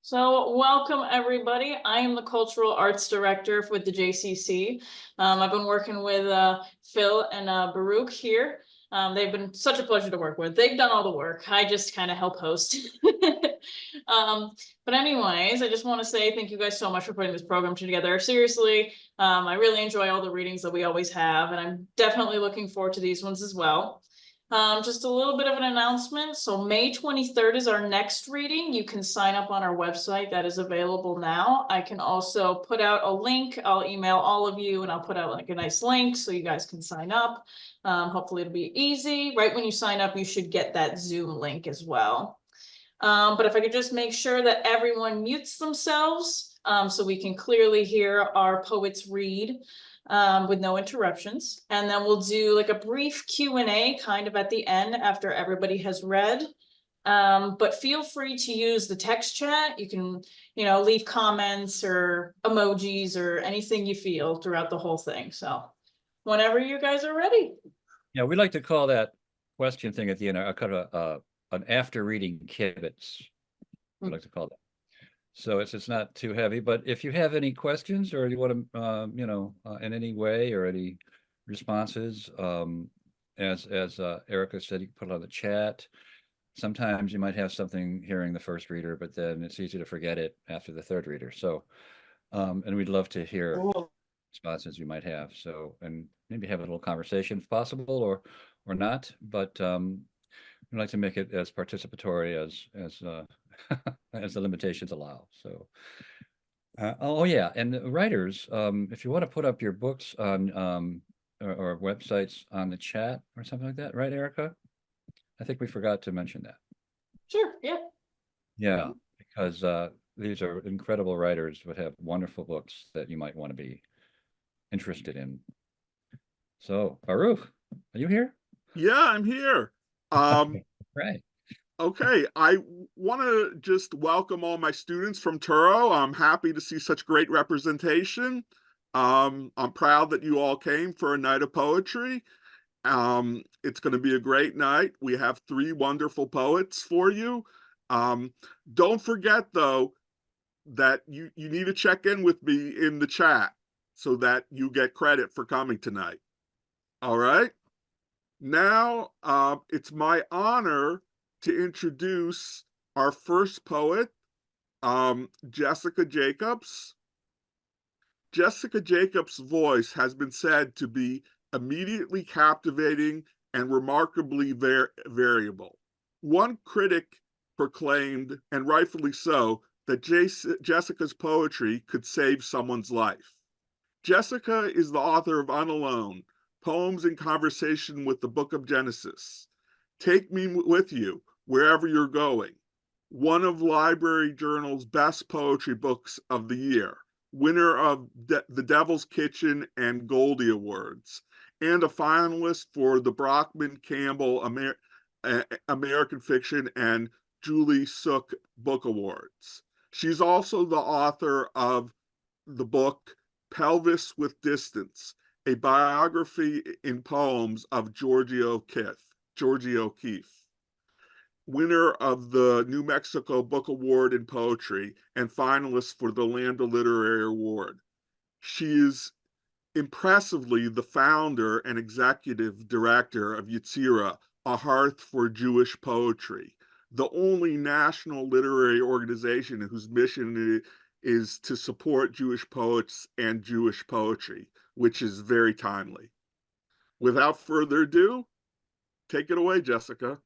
So welcome everybody. I am the Cultural Arts Director with the JCC. I've been working with Phil and Baruch here. They've been such a pleasure to work with. They've done all the work. I just kind of help host. But anyways, I just want to say thank you guys so much for putting this program together. Seriously, I really enjoy all the readings that we always have, and I'm definitely looking forward to these ones as well. Just a little bit of an announcement. So May 23rd is our next reading. You can sign up on our website. That is available now. I can also put out a link. I'll email all of you and I'll put out like a nice link so you guys can sign up. Hopefully it'll be easy. Right when you sign up, you should get that Zoom link as well. But if I could just make sure that everyone mutes themselves so we can clearly hear our poets read with no interruptions. And then we'll do like a brief Q&A kind of at the end after everybody has read. But feel free to use the text chat. You can, leave comments or emojis or anything you feel throughout the whole thing. So whenever you guys are ready. Yeah, we like to call that question thing at the end, kind of an after reading kibitz. We like to call that. So it's not too heavy, but if you have any questions or you want to, in any way or any responses, as Erica said, you can put it on the chat. Sometimes you might have something hearing the first reader, but then it's easy to forget it after the third reader. So, and we'd love to hear responses you might have. So, and maybe have a little conversation if possible, or not. But we'd like to make it as participatory as as the limitations allow. So, oh yeah, and the writers, if you want to put up your books on or websites on the chat or something like that, right, Erica? I think we forgot to mention that. Sure, yeah. Yeah, because these are incredible writers who have wonderful books that you might want to be interested in. So, Baruch, are you here? Yeah, I'm here. Right. Okay, I want to just welcome all my students from Turo. I'm happy to see such great representation. I'm proud that you all came for a night of poetry. It's going to be a great night. We have 3 wonderful poets for you. Don't forget, though, that you need to check in with me in the chat so that you get credit for coming tonight. All right? Now, it's my honor to introduce our first poet, Jessica Jacobs. Jessica Jacobs' voice has been said to be immediately captivating and remarkably variable. One critic proclaimed, and rightfully so, that Jessica's poetry could save someone's life. Jessica is the author of Unalone, Poems in Conversation with the Book of Genesis, Take Me With You Wherever You're Going, one of Library Journal's best poetry books of the year, winner of the Devil's Kitchen and Goldie Awards, and a finalist for the Brockman Campbell American Fiction and Julie Sook Book Awards. She's also the author of the book Pelvis with Distance, a biography in poems of Georgia O'Keeffe, winner of the New Mexico Book Award in Poetry and finalist for the Lambda Literary Award. She is impressively the founder and executive director of Yetzirah, a hearth for Jewish poetry, the only national literary organization whose mission is to support Jewish poets and Jewish poetry, which is very timely. Without further ado, take it away, Jessica.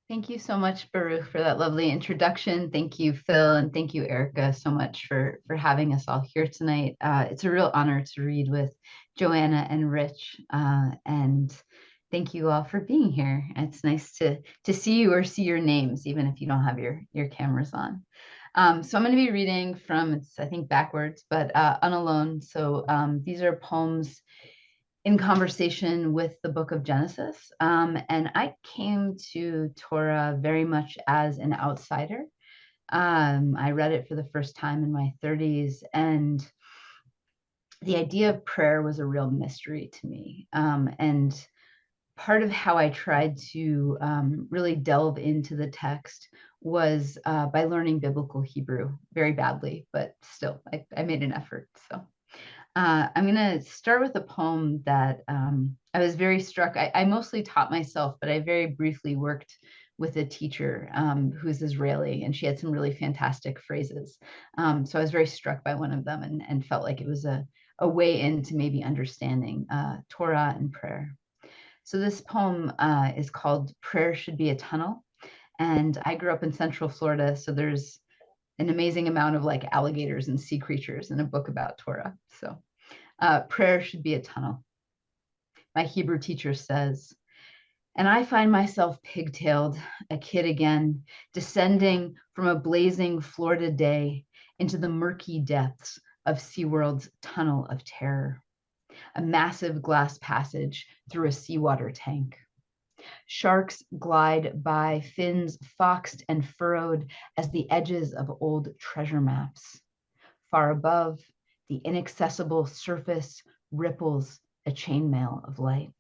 Thank you so much, Baruch, for that lovely introduction. Thank you, Phil, and thank you, Erica, so much for having us all here tonight. It's a real honor to read with Joanna and Rich, and thank you all for being here. It's nice to see you or see your names, even if you don't have your cameras on. So I'm going to be reading from, it's I think backwards, but Unalone. So these are poems in conversation with the book of Genesis. And I came to Torah very much as an outsider. I read it for the first time in my 30s, and the idea of prayer was a real mystery to me. And part of how I tried to really delve into the text was by learning biblical Hebrew very badly, but still, I made an effort. So I'm going to start with a poem that I was very struck. I mostly taught myself, but I very briefly worked with a teacher who's Israeli, and she had some really fantastic phrases. So I was very struck by one of them and felt like it was a way into maybe understanding Torah and prayer. So this poem is called Prayer Should Be a Tunnel. And I grew up in Central Florida, so there's an amazing amount of like alligators and sea creatures in a book about Torah. So prayer should be a tunnel. My Hebrew teacher says, and I find myself pigtailed, a kid again, descending from a blazing Florida day into the murky depths of SeaWorld's tunnel of terror, a massive glass passage through a seawater tank. Sharks glide by, fins foxed and furrowed as the edges of old treasure maps. Far above, the inaccessible surface ripples a chainmail of light.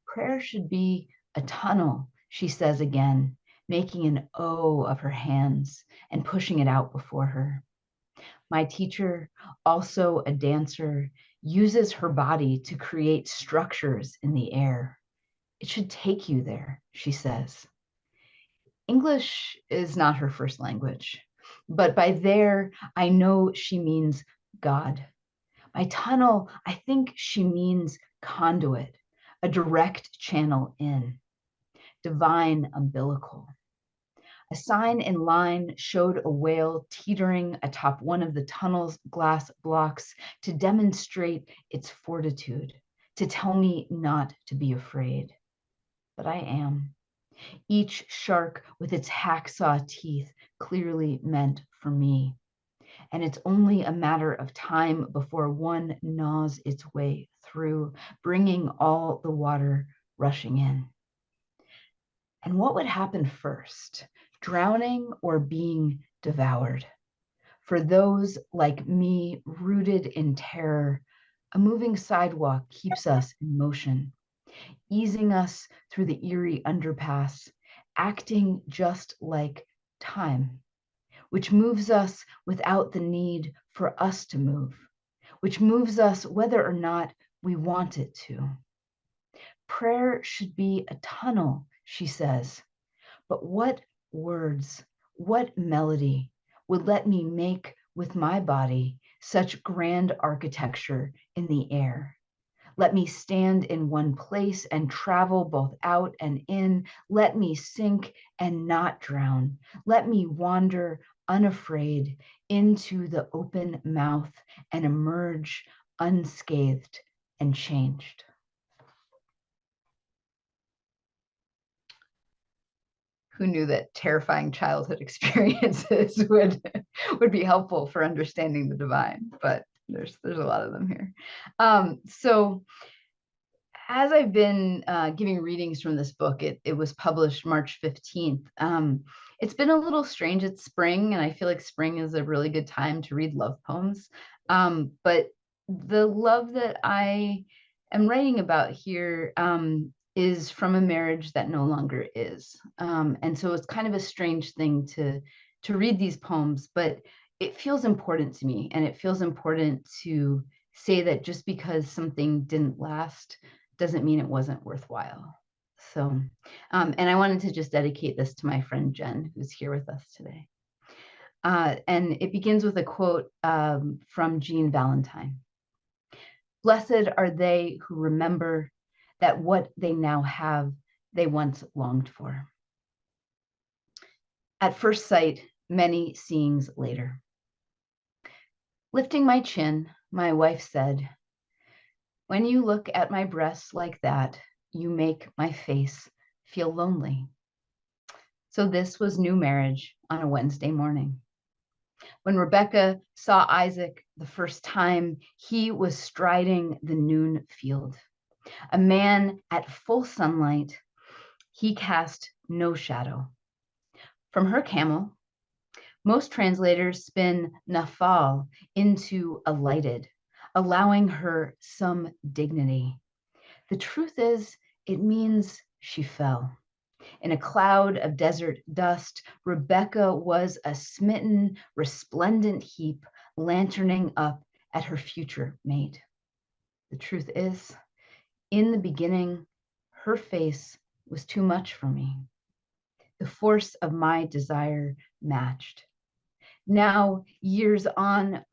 Prayer should be a tunnel, she says again, making an O of her hands and pushing it out before her. My teacher, also a dancer, uses her body to create structures in the air. It should take you there, she says. English is not her first language, but by there, I know she means God. By tunnel, I think she means conduit, a direct channel in, divine umbilical. A sign in line showed a whale teetering atop one of the tunnel's glass blocks to demonstrate its fortitude, to tell me not to be afraid. But I am. Each shark with its hacksaw teeth clearly meant for me. And it's only a matter of time before one gnaws its way through, bringing all the water rushing in. And what would happen first, drowning or being devoured? For those like me rooted in terror, a moving sidewalk keeps us in motion, easing us through the eerie underpass, acting just like time, which moves us without the need for us to move, which moves us whether or not we want it to. Prayer should be a tunnel, she says, but what words, what melody would let me make with my body such grand architecture in the air? Let me stand in one place and travel both out and in. Let me sink and not drown. Let me wander unafraid into the open mouth and emerge unscathed and changed. Who knew that terrifying childhood experiences would be helpful for understanding the divine? But there's a lot of them here. So as I've been giving readings from this book, it was published March 15th. It's been a little strange. It's spring, and I feel like spring is a really good time to read love poems. But the love that I am writing about here is from a marriage that no longer is. And so it's kind of a strange thing to read these poems, but it feels important to me, and it feels important to say that just because something didn't last doesn't mean it wasn't worthwhile. So, and I wanted to just dedicate this to my friend Jen, who's here with us today. And it begins with a quote from Jean Valentine. Blessed are they who remember that what they now have, they once longed for. At first sight, many seeings later. Lifting my chin, my wife said, when you look at my breasts like that, you make my face feel lonely. So this was new marriage on a Wednesday morning. When Rebecca saw Isaac the first time, he was striding the noon field. A man at full sunlight, he cast no shadow. From her camel, most translators spin nafal into alighted, allowing her some dignity. The truth is, It means she fell. In a cloud of desert dust, Rebecca was a smitten, resplendent heap, lanterning up at her future mate. The truth is, in the beginning, her face was too much for me. The force of my desire matched. Now, years on,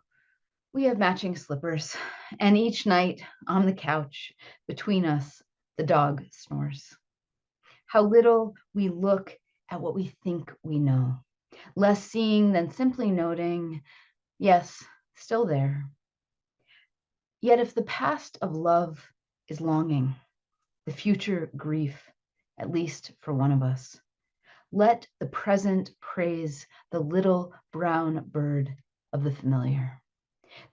we have matching slippers, and each night on the couch between us, the dog snores. How little we look at what we think we know, less seeing than simply noting, yes, still there. Yet if the past of love is longing, the future grief, at least for one of us, let the present praise the little brown bird of the familiar.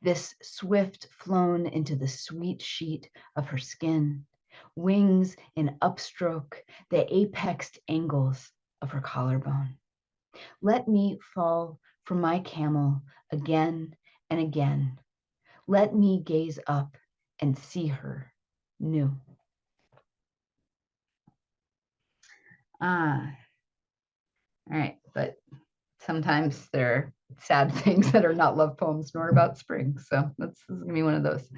This swift flown into the sweet sheet of her skin, wings in upstroke, the apexed angles of her collarbone. Let me fall from my camel again and again. Let me gaze up and see her new. All right, but sometimes there are sad things that are not love poems nor about spring. So this is gonna be one of those.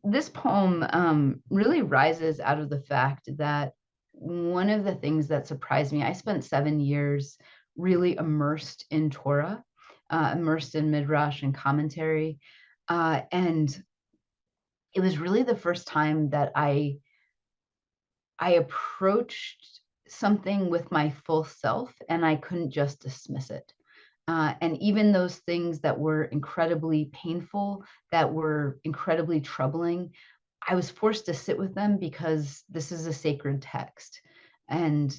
This poem really rises out of the fact that one of the things that surprised me, I spent 7 years really immersed in Torah, immersed in Midrash and commentary. And it was really the first time that I approached something with my full self, and I couldn't just dismiss it. And even those things that were incredibly painful, that were incredibly troubling, I was forced to sit with them because this is a sacred text. And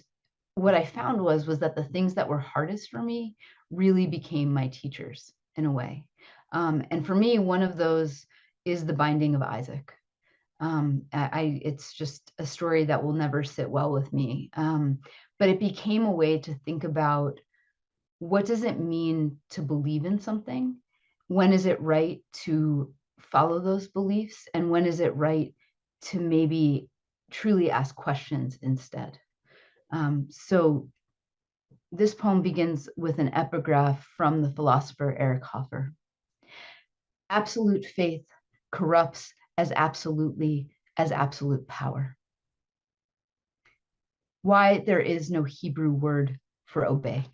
what I found was that the things that were hardest for me really became my teachers in a way. And for me, one of those is the binding of Isaac. It's just a story that will never sit well with me. But it became a way to think about, what does it mean to believe in something? When is it right to follow those beliefs? And when is it right to maybe truly ask questions instead? So this poem begins with an epigraph from the philosopher Eric Hoffer. Absolute faith corrupts as absolutely as absolute power. Why there is no Hebrew word for obey.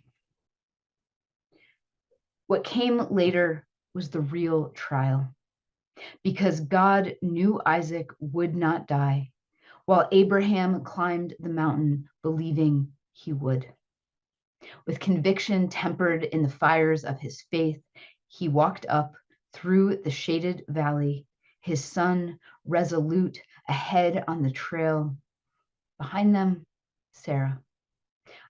What came later was the real trial, because God knew Isaac would not die, while Abraham climbed the mountain believing he would. With conviction tempered in the fires of his faith, he walked up through the shaded valley, his son resolute ahead on the trail. Behind them, Sarah,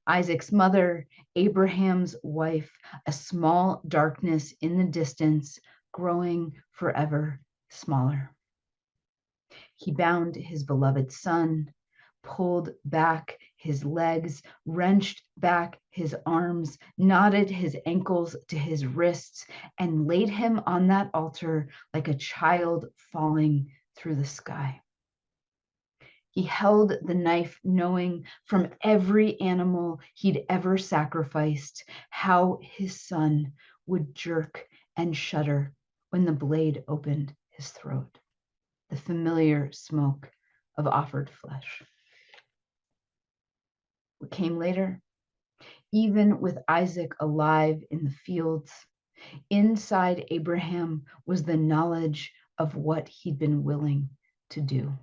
Isaac's mother, Abraham's wife, a small darkness in the distance, growing forever smaller. He bound his beloved son, pulled back his legs, wrenched back his arms, knotted his ankles to his wrists, and laid him on that altar like a child falling through the sky. He held the knife, knowing from every animal he'd ever sacrificed how his son would jerk and shudder when the blade opened his throat, the familiar smoke of offered flesh. What came later, even with Isaac alive in the fields, inside Abraham was the knowledge of what he'd been willing to do.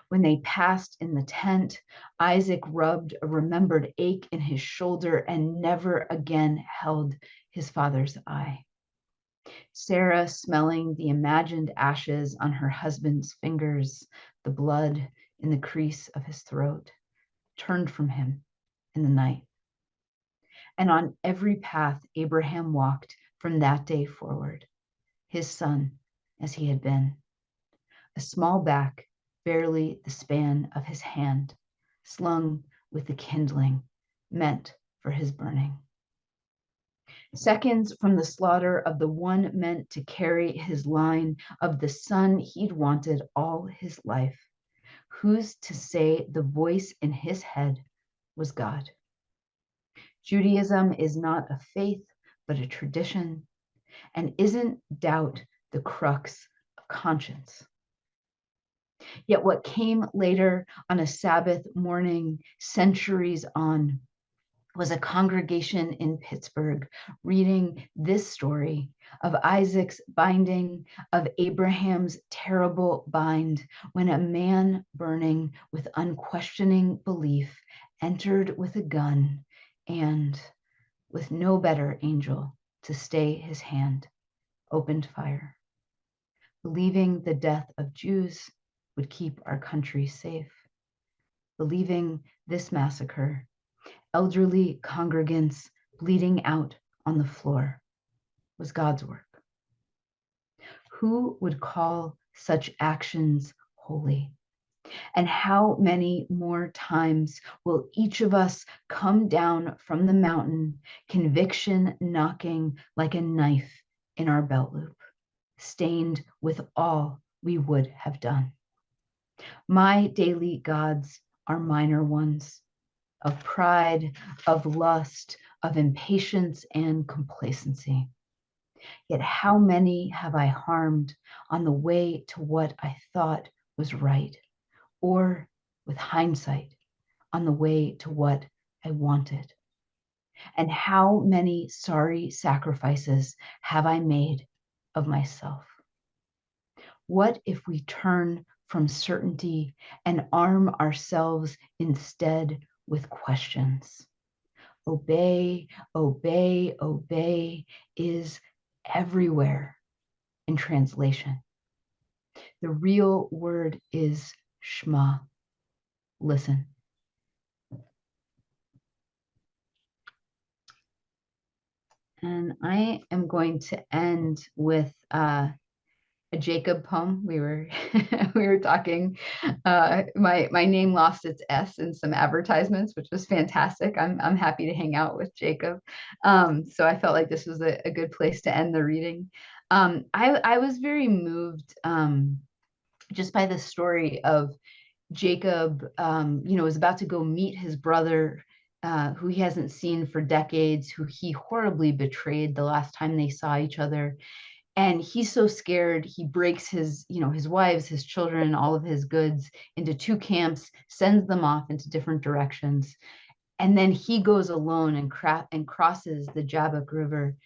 When they passed in the tent, Isaac rubbed a remembered ache in his shoulder and never again held his father's eye. Sarah, smelling the imagined ashes on her husband's fingers, the blood in the crease of his throat, turned from him in the night. And on every path Abraham walked from that day forward, his son as he had been, a small back, barely the span of his hand, slung with the kindling meant for his burning. Seconds from the slaughter of the one meant to carry his line, of the son he'd wanted all his life, Who's to say the voice in his head was God? Judaism is not a faith, but a tradition. And isn't doubt the crux of conscience? Yet what came later on a Sabbath morning, centuries on, was a congregation in Pittsburgh reading this story of Isaac's binding, of Abraham's terrible bind, when a man burning with unquestioning belief entered with a gun and, with no better angel to stay his hand, opened fire, believing the death of Jews would keep our country safe, believing this massacre, elderly congregants bleeding out on the floor, was God's work. Who would call such actions holy? And how many more times will each of us come down from the mountain, conviction knocking like a knife in our belt loop, stained with all we would have done? My daily gods are minor ones, of pride, of lust, of impatience and complacency. Yet how many have I harmed on the way to what I thought was right, or with hindsight, on the way to what I wanted? And how many sorry sacrifices have I made of myself? What if we turn from certainty and arm ourselves instead with questions? Obey, obey, obey is everywhere in translation. The real word is Shema. Listen. And I am going to end with a Jacob poem. We were we were talking. My name lost its S in some advertisements, which was fantastic. I'm happy to hang out with Jacob. So I felt like this was a good place to end the reading. I was very moved just by the story of Jacob. Was about to go meet his brother, who he hasn't seen for decades, who he horribly betrayed the last time they saw each other. And he's so scared, he breaks his wives, his children, all of his goods into two camps, sends them off into different directions. And then he goes alone and crosses the Jabbok River,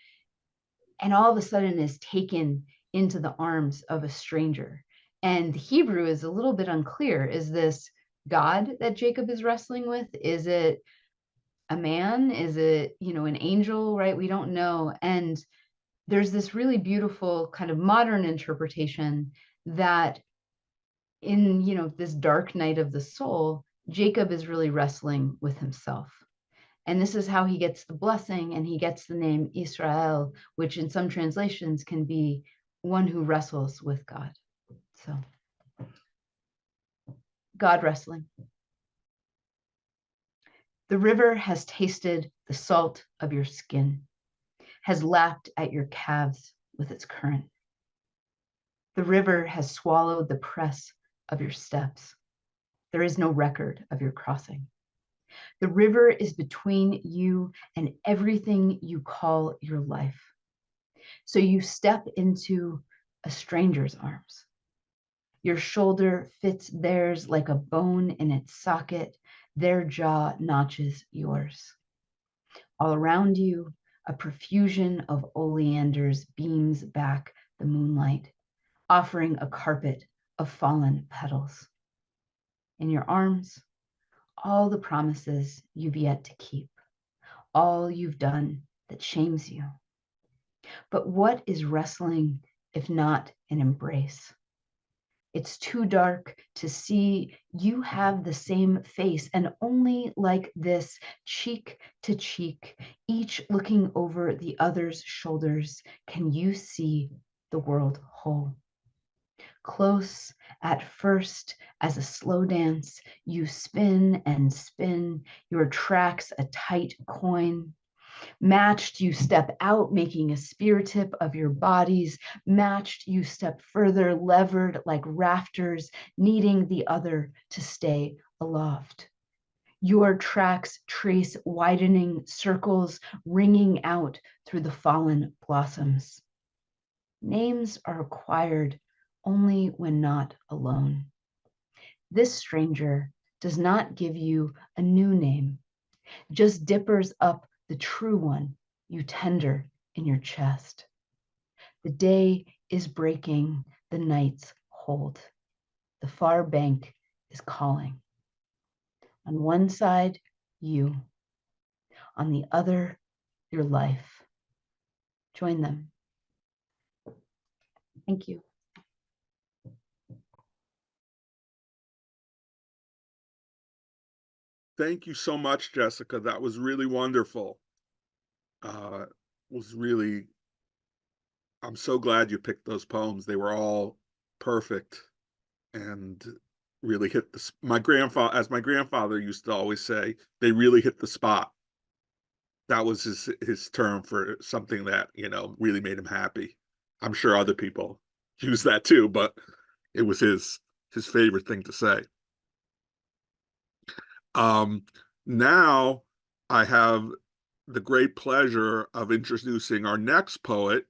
and all of a sudden is taken into the arms of a stranger. And the Hebrew is a little bit unclear. Is this God that Jacob is wrestling with? Is it a man? Is it, an angel, right? We don't know. And there's this really beautiful kind of modern interpretation that in, this dark night of the soul, Jacob is really wrestling with himself. And this is how he gets the blessing, and he gets the name Israel, which in some translations can be one who wrestles with God. So, God wrestling. The river has tasted the salt of your skin, has lapped at your calves with its current. The river has swallowed the press of your steps. There is no record of your crossing. The river is between you and everything you call your life. So you step into a stranger's arms. Your shoulder fits theirs like a bone in its socket. Their jaw notches yours. All around you, a profusion of oleanders beams back the moonlight, offering a carpet of fallen petals. In your arms, all the promises you've yet to keep, all you've done that shames you. But what is wrestling if not an embrace? It's too dark to see you have the same face, and only like this, cheek to cheek, each looking over the other's shoulders, can you see the world whole. Close at first, as a slow dance, you spin and spin, your tracks a tight coin. Matched, you step out, making a spear tip of your bodies. Matched, you step further, levered like rafters, needing the other to stay aloft. Your tracks trace widening circles, ringing out through the fallen blossoms. Names are acquired only when not alone. This stranger does not give you a new name, just dippers up the true one you tender in your chest. The day is breaking, the nights hold. The far bank is calling. On one side, you. On the other, your life. Join them. Thank you. Thank you so much, Jessica. That was really wonderful. Was really, I'm so glad you picked those poems. They were all perfect and really hit the, my grandfather used to always say, they really hit the spot. That was his term for something that, you know, really made him happy. I'm sure other people use that too, but it was his favorite thing to say. Now I have the great pleasure of introducing our next poet,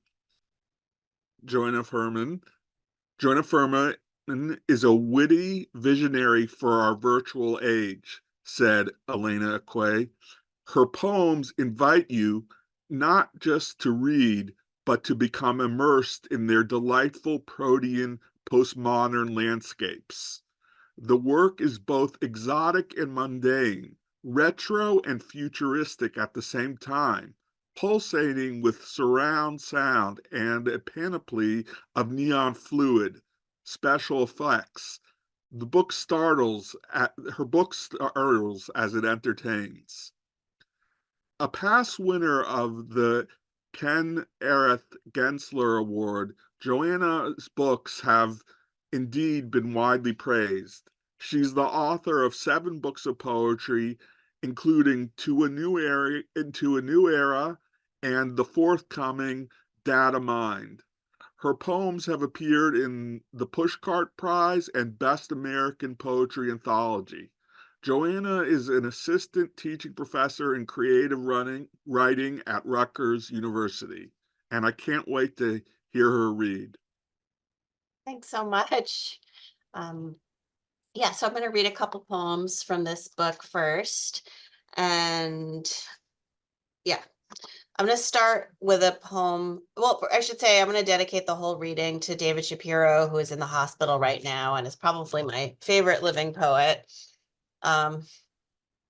Joanna Fuhrman. Joanna Fuhrman is a witty visionary for our virtual age, said Elena Aquay. Her poems invite you not just to read, but to become immersed in their delightful protean postmodern landscapes. The work is both exotic and mundane, retro and futuristic at the same time, pulsating with surround sound and a panoply of neon fluid, special effects. Her book startles as it entertains. A past winner of the Ken Areth Gensler Award, Joanna's books have indeed been widely praised. She's the author of 7 books of poetry, including Into a New Era and the forthcoming Data Mind. Her poems have appeared in the Pushcart Prize and Best American Poetry Anthology. Joanna is an assistant teaching professor in creative writing at Rutgers University, and I can't wait to hear her read. Thanks so much. Yeah, so I'm going to read a couple poems from this book first. And yeah, I'm going to start with a poem. Well, I should say I'm going to dedicate the whole reading to David Shapiro, who is in the hospital right now and is probably my favorite living poet. And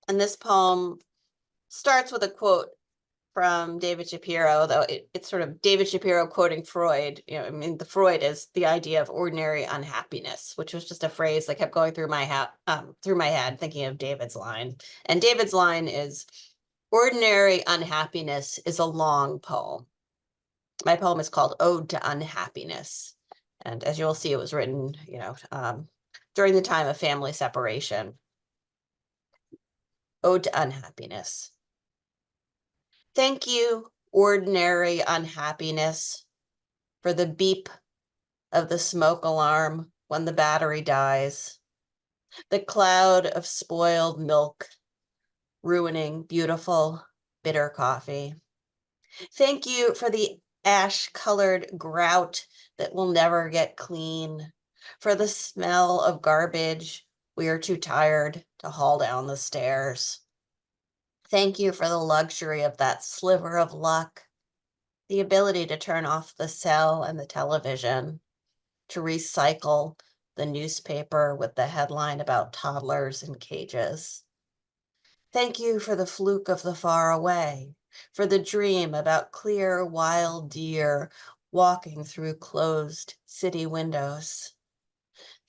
this poem starts with a quote from David Shapiro, though it's sort of David Shapiro quoting Freud. You know, I mean, the Freud is the idea of ordinary unhappiness, which was just a phrase that kept going through my head, thinking of David's line. And David's line is, "Ordinary unhappiness is a long poem." My poem is called Ode to Unhappiness. And as you will see, it was written, during the time of family separation. Ode to Unhappiness. Thank you, ordinary unhappiness, for the beep of the smoke alarm when the battery dies, the cloud of spoiled milk ruining beautiful, bitter coffee. Thank you for the ash-colored grout that will never get clean, for the smell of garbage we are too tired to haul down the stairs. Thank you for the luxury of that sliver of luck, the ability to turn off the cell and the television, to recycle the newspaper with the headline about toddlers in cages. Thank you for the fluke of the far away, for the dream about clear wild deer walking through closed city windows.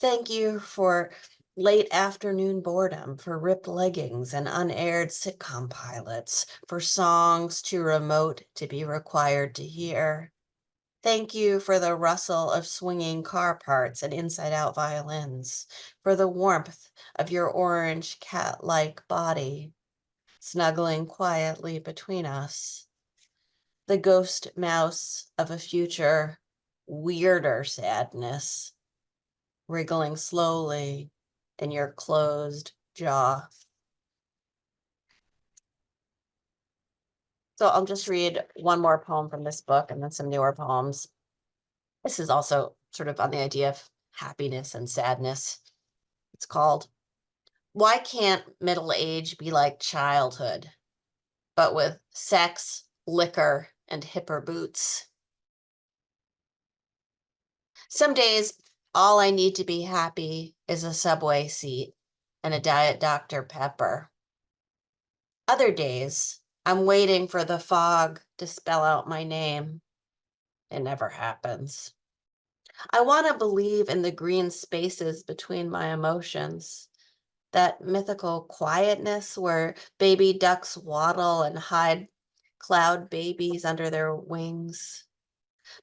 Thank you for late afternoon boredom, for ripped leggings and unaired sitcom pilots, for songs too remote to be required to hear. Thank you for the rustle of swinging car parts and inside-out violins, for the warmth of your orange cat-like body, snuggling quietly between us. The ghost mouse of a future weirder sadness, wriggling slowly in your closed jaw. So I'll just read one more poem from this book and then some newer poems. This is also sort of on the idea of happiness and sadness. It's called, Why Can't Middle Age Be Like Childhood, but with sex, liquor, and hipper boots? Some days, all I need to be happy is a Subway seat and a Diet Dr. Pepper. Other days, I'm waiting for the fog to spell out my name. It never happens. I want to believe in the green spaces between my emotions, that mythical quietness where baby ducks waddle and hide cloud babies under their wings.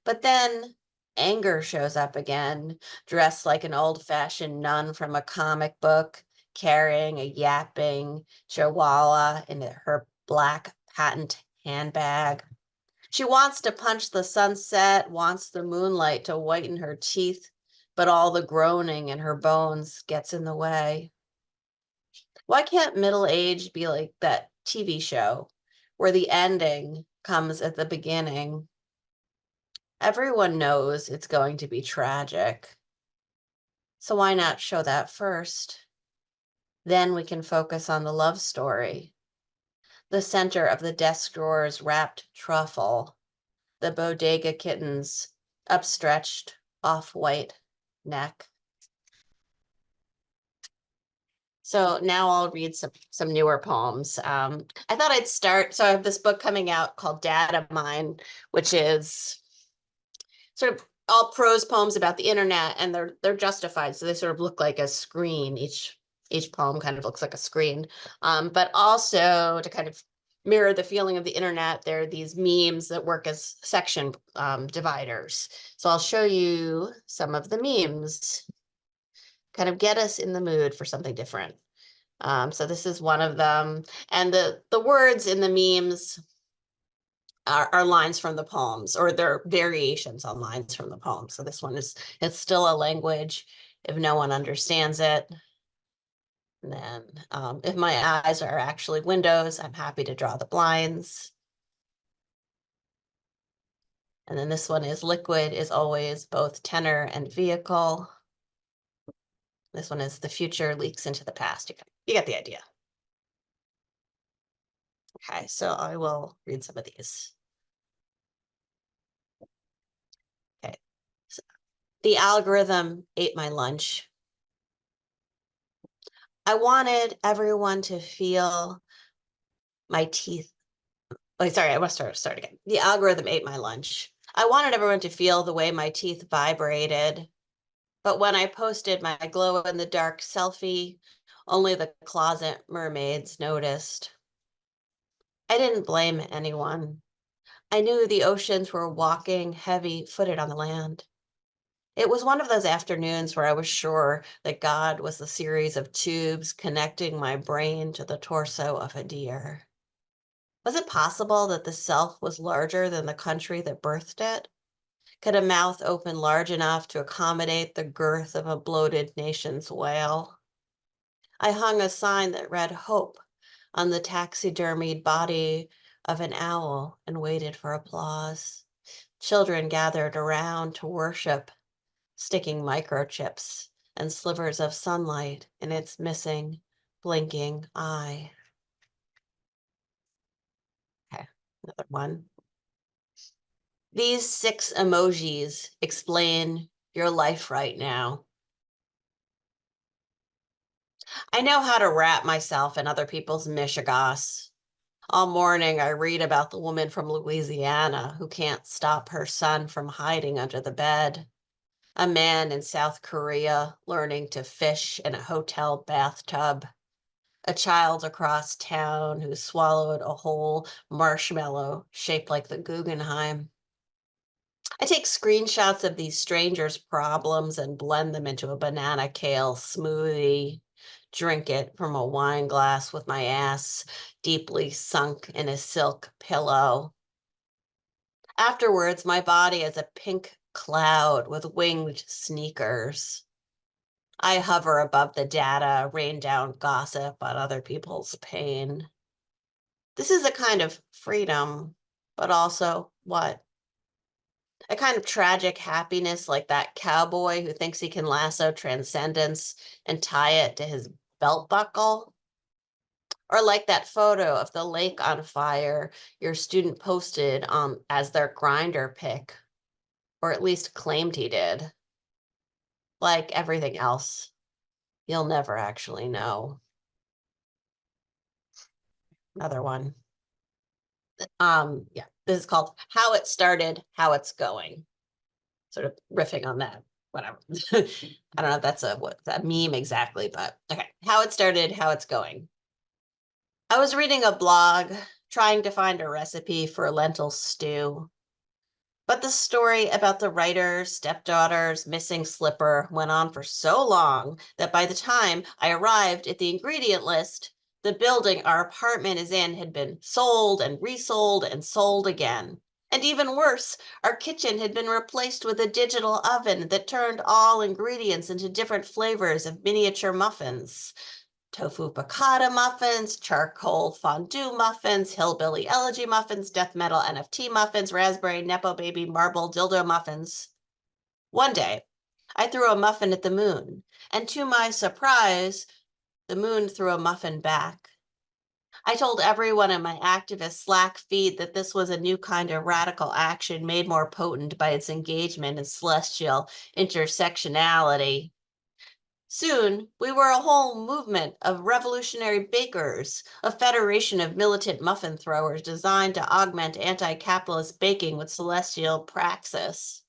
But then anger shows up again, dressed like an old-fashioned nun from a comic book, carrying a yapping chihuahua in her black patent handbag. She wants to punch the sunset, wants the moonlight to whiten her teeth, but all the groaning in her bones gets in the way. Why can't middle age be like that TV show where the ending comes at the beginning? Everyone knows it's going to be tragic. So why not show that first? Then we can focus on the love story, the center of the desk drawer's wrapped truffle, the bodega kitten's upstretched off-white neck. So now I'll read some newer poems. I thought I'd start, so I have this book coming out called Data Mine, which is sort of all prose poems about the internet, and they're justified, so they sort of look like a screen. Each poem kind of looks like a screen, but also to kind of mirror the feeling of the internet, there are these memes that work as section dividers. So I'll show you some of the memes, kind of get us in the mood for something different. So this is one of them, and the words in the memes are lines from the poems, or they're variations on lines from the poem. So this one it's still a language if no one understands it. And then if my eyes are actually windows, I'm happy to draw the blinds. And then this one is liquid is always both tenor and vehicle. This one is the future leaks into the past. You get the idea. Okay, so I will read some of these. Okay, so the algorithm ate my lunch. I wanted everyone to feel my teeth. Oh, sorry, I must start again. The algorithm ate my lunch. I wanted everyone to feel the way my teeth vibrated. But when I posted my glow-in-the-dark selfie, only the closet mermaids noticed. I didn't blame anyone. I knew the oceans were walking heavy-footed on the land. It was one of those afternoons where I was sure that God was the series of tubes connecting my brain to the torso of a deer. Was it possible that the self was larger than the country that birthed it? Could a mouth open large enough to accommodate the girth of a bloated nation's whale? I hung a sign that read hope on the taxidermied body of an owl and waited for applause. Children gathered around to worship, sticking microchips and slivers of sunlight in its missing, blinking eye. Okay, another one. These 6 emojis explain your life right now. I know how to wrap myself in other people's mishigas. All morning, I read about the woman from Louisiana who can't stop her son from hiding under the bed. A man in South Korea learning to fish in a hotel bathtub. A child across town who swallowed a whole marshmallow shaped like the Guggenheim. I take screenshots of these strangers' problems and blend them into a banana kale smoothie. drink it from a wine glass with my ass deeply sunk in a silk pillow. Afterwards, my body is a pink cloud with winged sneakers. I hover above the data, rain down gossip on other people's pain. This is a kind of freedom, but also what? A kind of tragic happiness like that cowboy who thinks he can lasso transcendence and tie it to his belt buckle? Or like that photo of the lake on fire your student posted as their grinder pic, or at least claimed he did. Like everything else, you'll never actually know. Another one. Yeah, this is called How It Started, How It's Going. Sort of riffing on that, whatever. I don't know if that's a meme exactly, but okay. How It Started, How It's Going. I was reading a blog, trying to find a recipe for lentil stew. But the story about the writer's stepdaughter's missing slipper went on for so long that by the time I arrived at the ingredient list, the building our apartment is in had been sold and resold and sold again. And even worse, our kitchen had been replaced with a digital oven that turned all ingredients into different flavors of miniature muffins. Tofu piccata muffins, charcoal fondue muffins, hillbilly elegy muffins, death metal NFT muffins, raspberry nepo baby marble dildo muffins. One day, I threw a muffin at the moon, and to my surprise, the moon threw a muffin back. I told everyone in my activist Slack feed that this was a new kind of radical action made more potent by its engagement in celestial intersectionality. Soon, we were a whole movement of revolutionary bakers, a federation of militant muffin throwers designed to augment anti-capitalist baking with celestial praxis.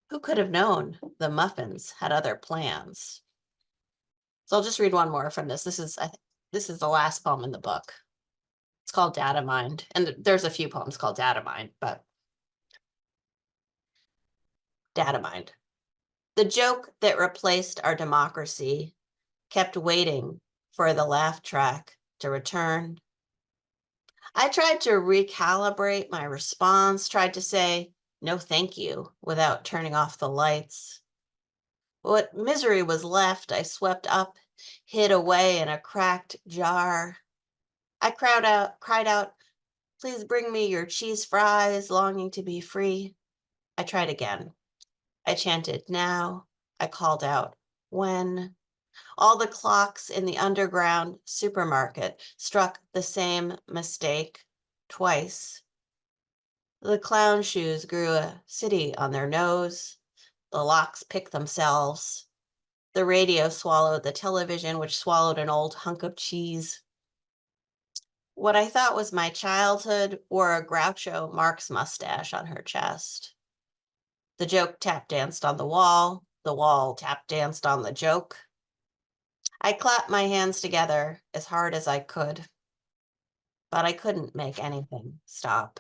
Who could have known the muffins had other plans? So I'll just read one more from this. This is the last poem in the book. It's called Data Mind, and there's a few poems called Data Mind, but Data Mind. The joke that replaced our democracy kept waiting for the laugh track to return. I tried to recalibrate my response, tried to say, no, thank you, without turning off the lights. What misery was left, I swept up, hid away in a cracked jar. I cried out, please bring me your cheese fries, longing to be free. I tried again. I chanted now. I called out when. All the clocks in the underground supermarket struck the same mistake twice. The clown shoes grew a city on their nose. The locks picked themselves. The radio swallowed the television, which swallowed an old hunk of cheese. What I thought was my childhood wore a Groucho Marx mustache on her chest. The joke tap danced on the wall tap danced on the joke. I clapped my hands together as hard as I could, but I couldn't make anything stop.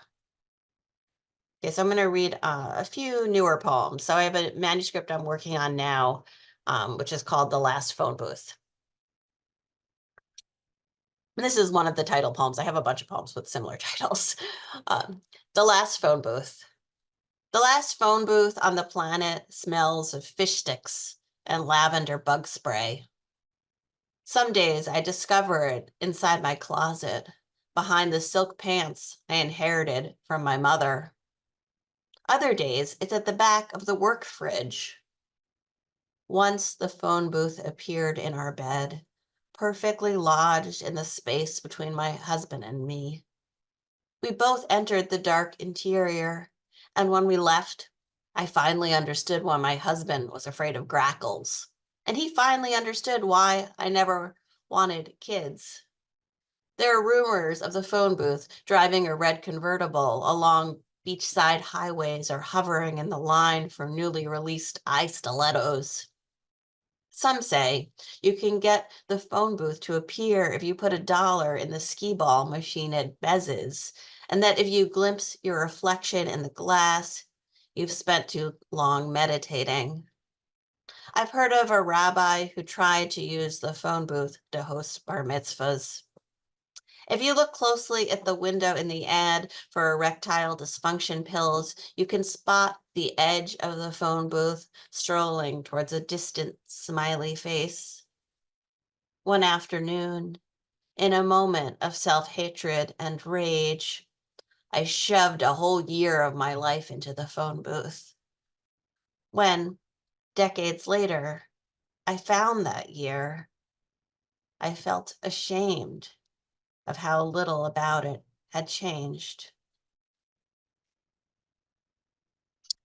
Okay, so I'm going to read a few newer poems. So I have a manuscript I'm working on now, which is called The Last Phone Booth. This is one of the title poems. I have a bunch of poems with similar titles. The Last Phone Booth. The last phone booth on the planet smells of fish sticks and lavender bug spray. Some days I discover it inside my closet, behind the silk pants I inherited from my mother. Other days it's at the back of the work fridge. Once the phone booth appeared in our bed, perfectly lodged in the space between my husband and me. We both entered the dark interior, and when we left, I finally understood why my husband was afraid of grackles. And he finally understood why I never wanted kids. There are rumors of the phone booth driving a red convertible along beachside highways or hovering in the line for newly released stilettos. Some say you can get the phone booth to appear if you put $1 in the skee ball machine at Bez's, and that if you glimpse your reflection in the glass, you've spent too long meditating. I've heard of a rabbi who tried to use the phone booth to host bar mitzvahs. If you look closely at the window in the ad for erectile dysfunction pills, you can spot the edge of the phone booth strolling towards a distant smiley face. One afternoon, in a moment of self-hatred and rage, I shoved a whole year of my life into the phone booth. When, decades later, I found that year, I felt ashamed of how little about it had changed.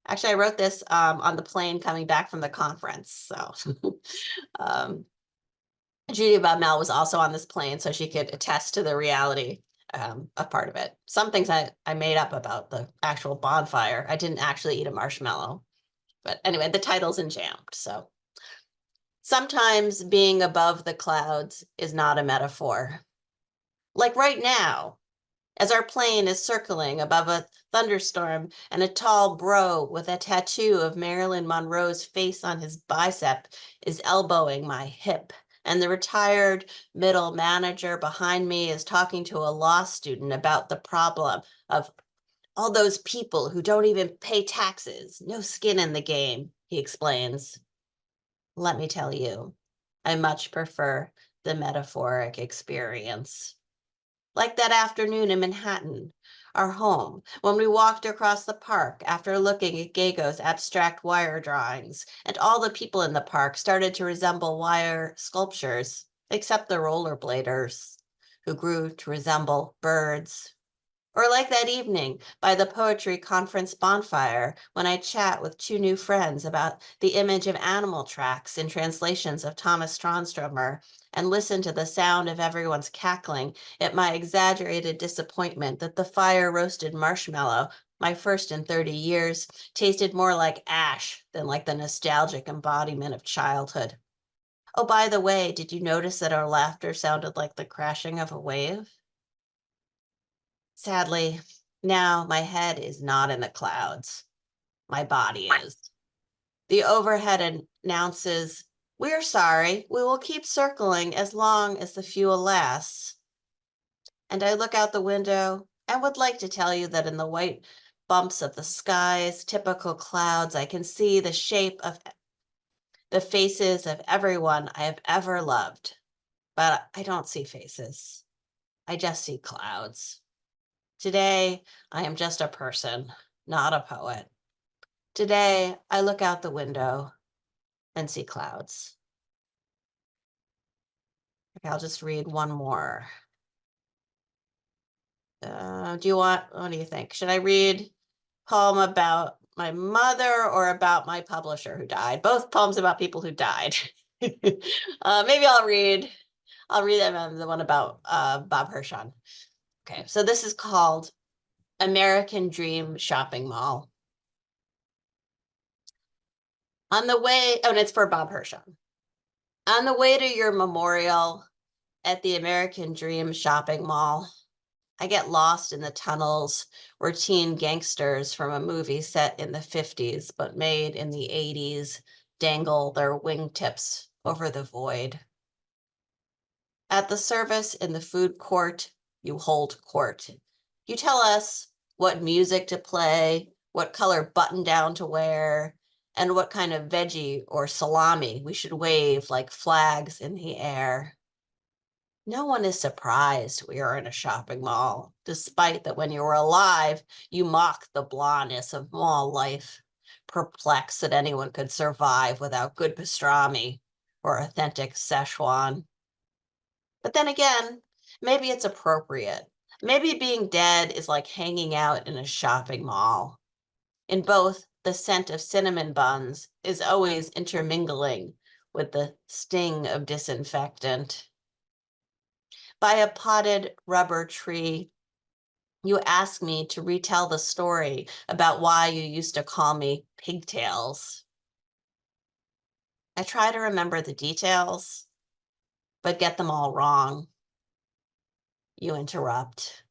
Actually, I wrote this on the plane coming back from the conference. So Judy Mel was also on this plane, so she could attest to the reality of part of it. Some things I made up about the actual bonfire. I didn't actually eat a marshmallow. But anyway, the title's in Jammed. So sometimes being above the clouds is not a metaphor. Like right now, as our plane is circling above a thunderstorm and a tall bro with a tattoo of Marilyn Monroe's face on his bicep is elbowing my hip, and the retired middle manager behind me is talking to a law student about the problem of all those people who don't even pay taxes, no skin in the game, he explains. Let me tell you, I much prefer the metaphoric experience. Like that afternoon in Manhattan, our home, when we walked across the park after looking at Gago's abstract wire drawings, and all the people in the park started to resemble wire sculptures, except the rollerbladers, who grew to resemble birds. Or like that evening by the poetry conference bonfire when I chat with two new friends about the image of animal tracks in translations of Thomas Stronstromer and listen to the sound of everyone's cackling at my exaggerated disappointment that the fire-roasted marshmallow, my first in 30 years, tasted more like ash than like the nostalgic embodiment of childhood. Oh, by the way, did you notice that our laughter sounded like the crashing of a wave? Sadly, now my head is not in the clouds. My body is. The overhead announces, "We're sorry, we will keep circling as long as the fuel lasts." And I look out the window and would like to tell you that in the white bumps of the sky's typical clouds, I can see the shape of the faces of everyone I have ever loved. But I don't see faces. I just see clouds. Today, I am just a person, not a poet. Today, I look out the window and see clouds. Okay, I'll just read one more. What do you think? Should I read a poem about my mother or about my publisher who died? Both poems about people who died. Maybe I'll read the one about Bob Hirschon. Okay, so this is called American Dream Shopping Mall. On the way, and it's for Bob Hirschon. On the way to your memorial at the American Dream Shopping Mall, I get lost in the tunnels where teen gangsters from a movie set in the 50s but made in the 80s dangle their wingtips over the void. At the service in the food court, you hold court. You tell us what music to play, what color button down to wear, and what kind of veggie or salami we should wave like flags in the air. No one is surprised we are in a shopping mall, despite that when you were alive, you mocked the blondness of mall life, perplexed that anyone could survive without good pastrami or authentic Szechuan. But then again, maybe it's appropriate. Maybe being dead is like hanging out in a shopping mall. In both, the scent of cinnamon buns is always intermingling with the sting of disinfectant. By a potted rubber tree, you ask me to retell the story about why you used to call me pigtails. I try to remember the details, but get them all wrong. You interrupt.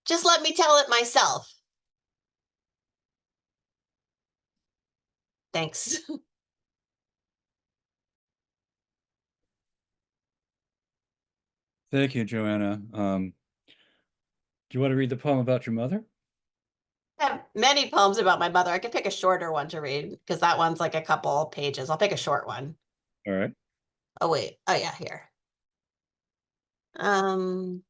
Just let me tell it myself. Thanks. Thank you, Joanna. Do you want to read the poem about your mother? I have many poems about my mother. I could pick a shorter one to read because that one's like a couple pages. I'll pick a short one. All right. Oh, wait. Oh, yeah, here. Um,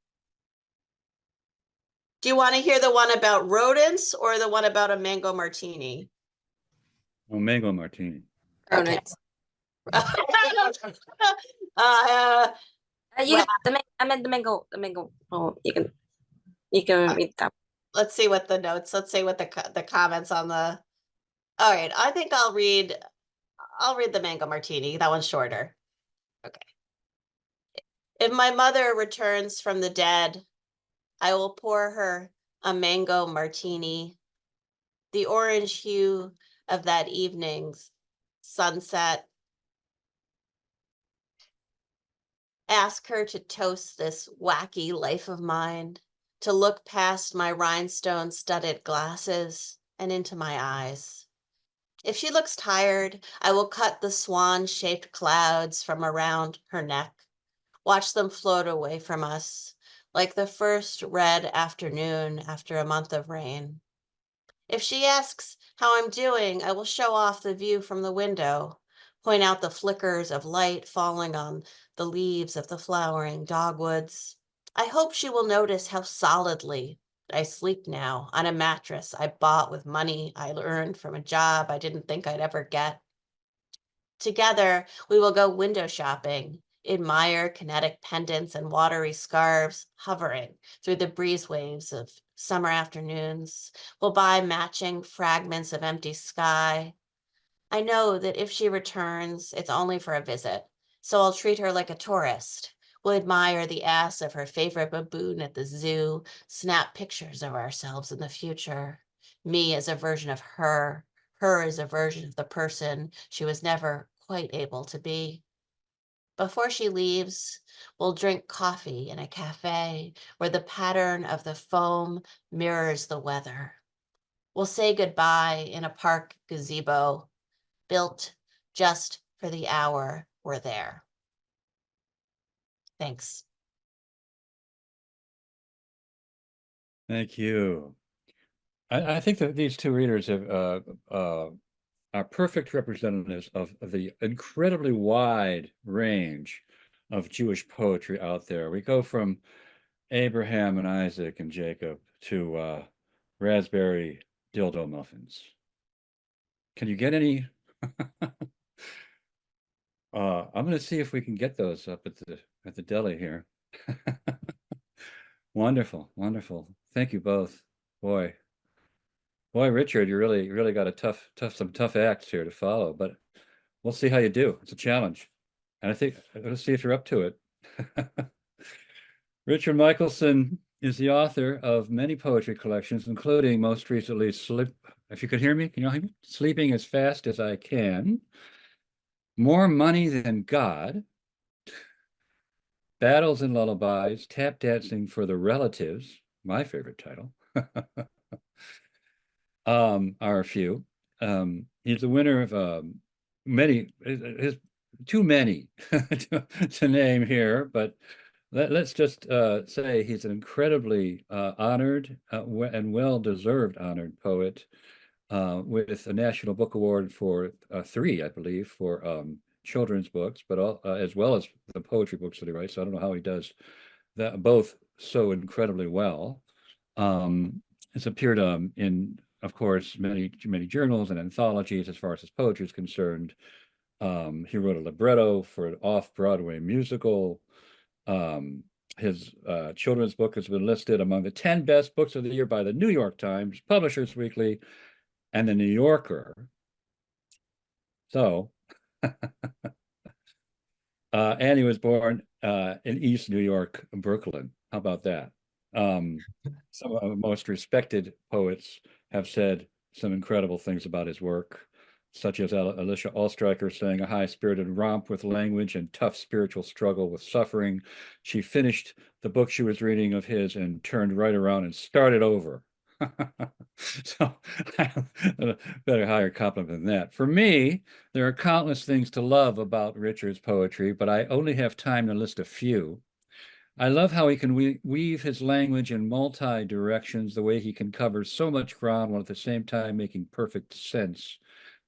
do you want to hear the one about rodents or the one about a mango martini? Oh, mango martini. Okay. You Well- I meant the mango. Oh, you can read that. let's see what the notes, let's see what the comments on the, all right, I think I'll read the mango martini. That one's shorter. Okay. If my mother returns from the dead, I will pour her a mango martini. The orange hue of that evening's sunset. Ask her to toast this wacky life of mine, to look past my rhinestone-studded glasses and into my eyes. If she looks tired, I will cut the swan-shaped clouds from around her neck, watch them float away from us, like the first red afternoon after a month of rain. If she asks how I'm doing, I will show off the view from the window, point out the flickers of light falling on the leaves of the flowering dogwoods. I hope she will notice how solidly I sleep now on a mattress I bought with money I earned from a job I didn't think I'd ever get. Together, we will go window shopping, admire kinetic pendants and watery scarves hovering through the breeze waves of summer afternoons. We'll buy matching fragments of empty sky. I know that if she returns, it's only for a visit, so I'll treat her like a tourist. We'll admire the ass of her favorite baboon at the zoo, snap pictures of ourselves in the future. Me as a version of her as a version of the person she was never quite able to be. Before she leaves, we'll drink coffee in a cafe where the pattern of the foam mirrors the weather. We'll say goodbye in a park gazebo built just for the hour we're there. Thanks. Thank you. I think that these two readers are perfect representatives of the incredibly wide range of Jewish poetry out there. We go from Abraham and Isaac and Jacob to raspberry dildo muffins. Can you get any? I'm going to see if we can get those up at the deli here. Wonderful, wonderful. Thank you both. Boy, Richard, you really got a some tough acts here to follow, but we'll see how you do. It's a challenge. And I think let's see if you're up to it. Richard Michelson is the author of many poetry collections, including most recently if you could hear me, can you hear me? Sleeping as Fast as I Can, More Money Than God, Battles and Lullabies, Tap Dancing for the Relatives, my favorite title. Are a few. He's the winner of many, too many to name here, but let's just say he's an incredibly honored and well-deserved honored poet with a National Book Award for 3, I believe, for children's books, but as well as the poetry books that he writes. So I don't know how he does that both so incredibly well. It's appeared in, of course, many journals and anthologies as far as his poetry is concerned. He wrote a libretto for an off-Broadway musical. His children's book has been listed among the 10 best books of the year by the New York Times, Publishers Weekly, and the New Yorker. So, and he was born in East New York, Brooklyn. How about that? Some of the most respected poets have said some incredible things about his work, such as Alicia Allstriker saying, a high-spirited romp with language and tough spiritual struggle with suffering. She finished the book she was reading of his and turned right around and started over. So a better higher compliment than that. For me, there are countless things to love about Richard's poetry, but I only have time to list a few. I love how he can weave his language in multi-directions, the way he can cover so much ground while at the same time making perfect sense,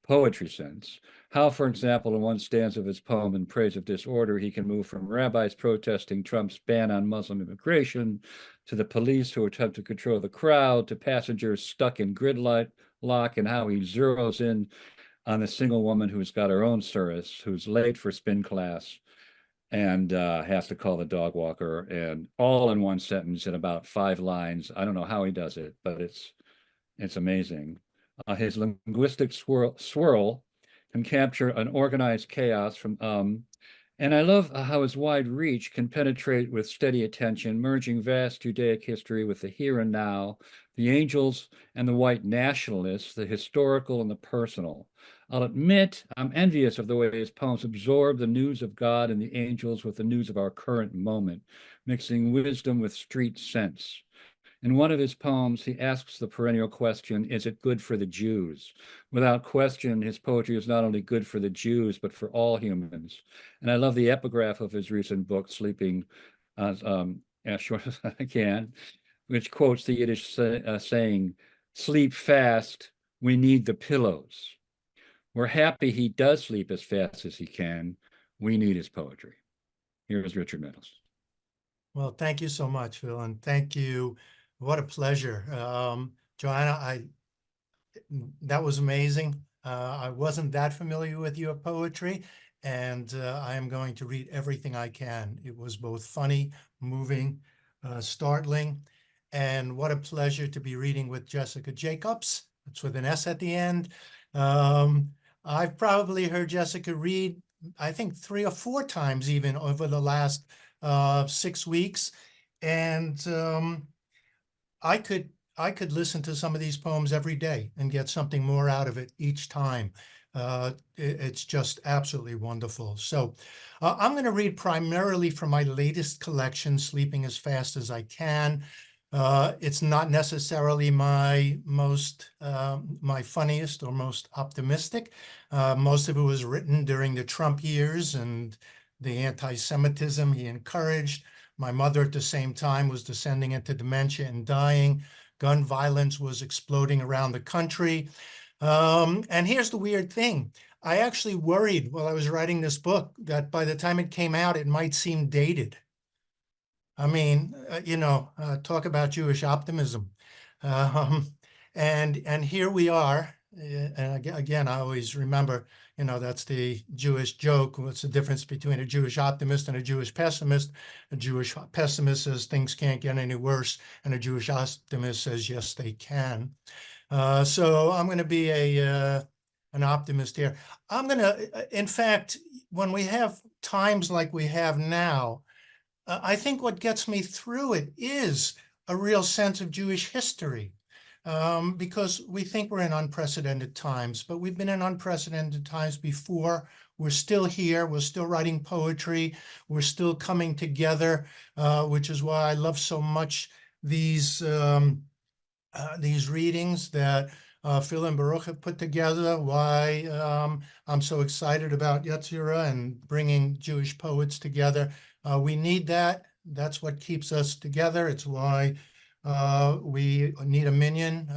poetry sense. How, for example, in one stanza of his poem In Praise of Disorder, he can move from rabbis protesting Trump's ban on Muslim immigration to the police who attempt to control the crowd, to passengers stuck in gridlock, and how he zeroes in on a single woman who's got her own service, who's late for spin class and has to call the dog walker, and all in one sentence in about 5 lines. I don't know how he does it, but it's amazing. His linguistic swirl can capture an organized chaos from and I love how his wide reach can penetrate with steady attention, merging vast Judaic history with the here and now, the angels and the white nationalists, the historical and the personal. I'll admit I'm envious of the way his poems absorb the news of God and the angels with the news of our current moment, mixing wisdom with street sense. In one of his poems, he asks the perennial question, is it good for the Jews? Without question, his poetry is not only good for the Jews, but for all humans. And I love the epigraph of his recent book, Sleeping as Short as I Can, which quotes the Yiddish saying, sleep fast, we need the pillows. We're happy he does sleep as fast as he can. We need his poetry. Here's Richard Meadows. Well, thank you so much, Phil, and thank you. What a pleasure. Joanna, that was amazing. I wasn't that familiar with your poetry, and I am going to read everything I can. It was both funny, moving, startling, and what a pleasure to be reading with Jessica Jacobs. It's with an S at the end. I've probably heard Jessica read, I think 3 or 4 times even over the last 6 weeks. And I could listen to some of these poems every day and get something more out of it each time. It's just absolutely wonderful. So I'm going to read primarily from my latest collection, Sleeping as Fast as I Can. It's not necessarily my funniest or most optimistic. Most of it was written during the Trump years and the anti-Semitism he encouraged. My mother at the same time was descending into dementia and dying. Gun violence was exploding around the country. And here's the weird thing. I actually worried while I was writing this book that by the time it came out, it might seem dated. I mean, talk about Jewish optimism. And here we are. And again, I always remember, that's the Jewish joke. What's the difference between a Jewish optimist and a Jewish pessimist? A Jewish pessimist says things can't get any worse, and a Jewish optimist says, yes, they can. So I'm going to be an optimist here. In fact, when we have times like we have now, I think what gets me through it is a real sense of Jewish history, because we think we're in unprecedented times, but we've been in unprecedented times before. We're still here. We're still writing poetry. We're still coming together, which is why I love so much these readings that Phil and Baruch have put together, why I'm so excited about Yetzirah and bringing Jewish poets together. We need that. That's what keeps us together. It's why we need a minyan.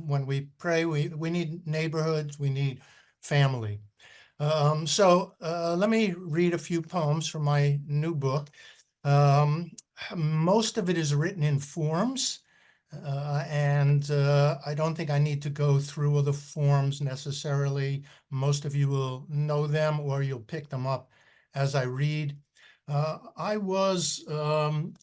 When we pray, we need neighborhoods, we need family. So let me read a few poems from my new book. Most of it is written in forms. And I don't think I need to go through all the forms necessarily. Most of you will know them or you'll pick them up as I read. I was the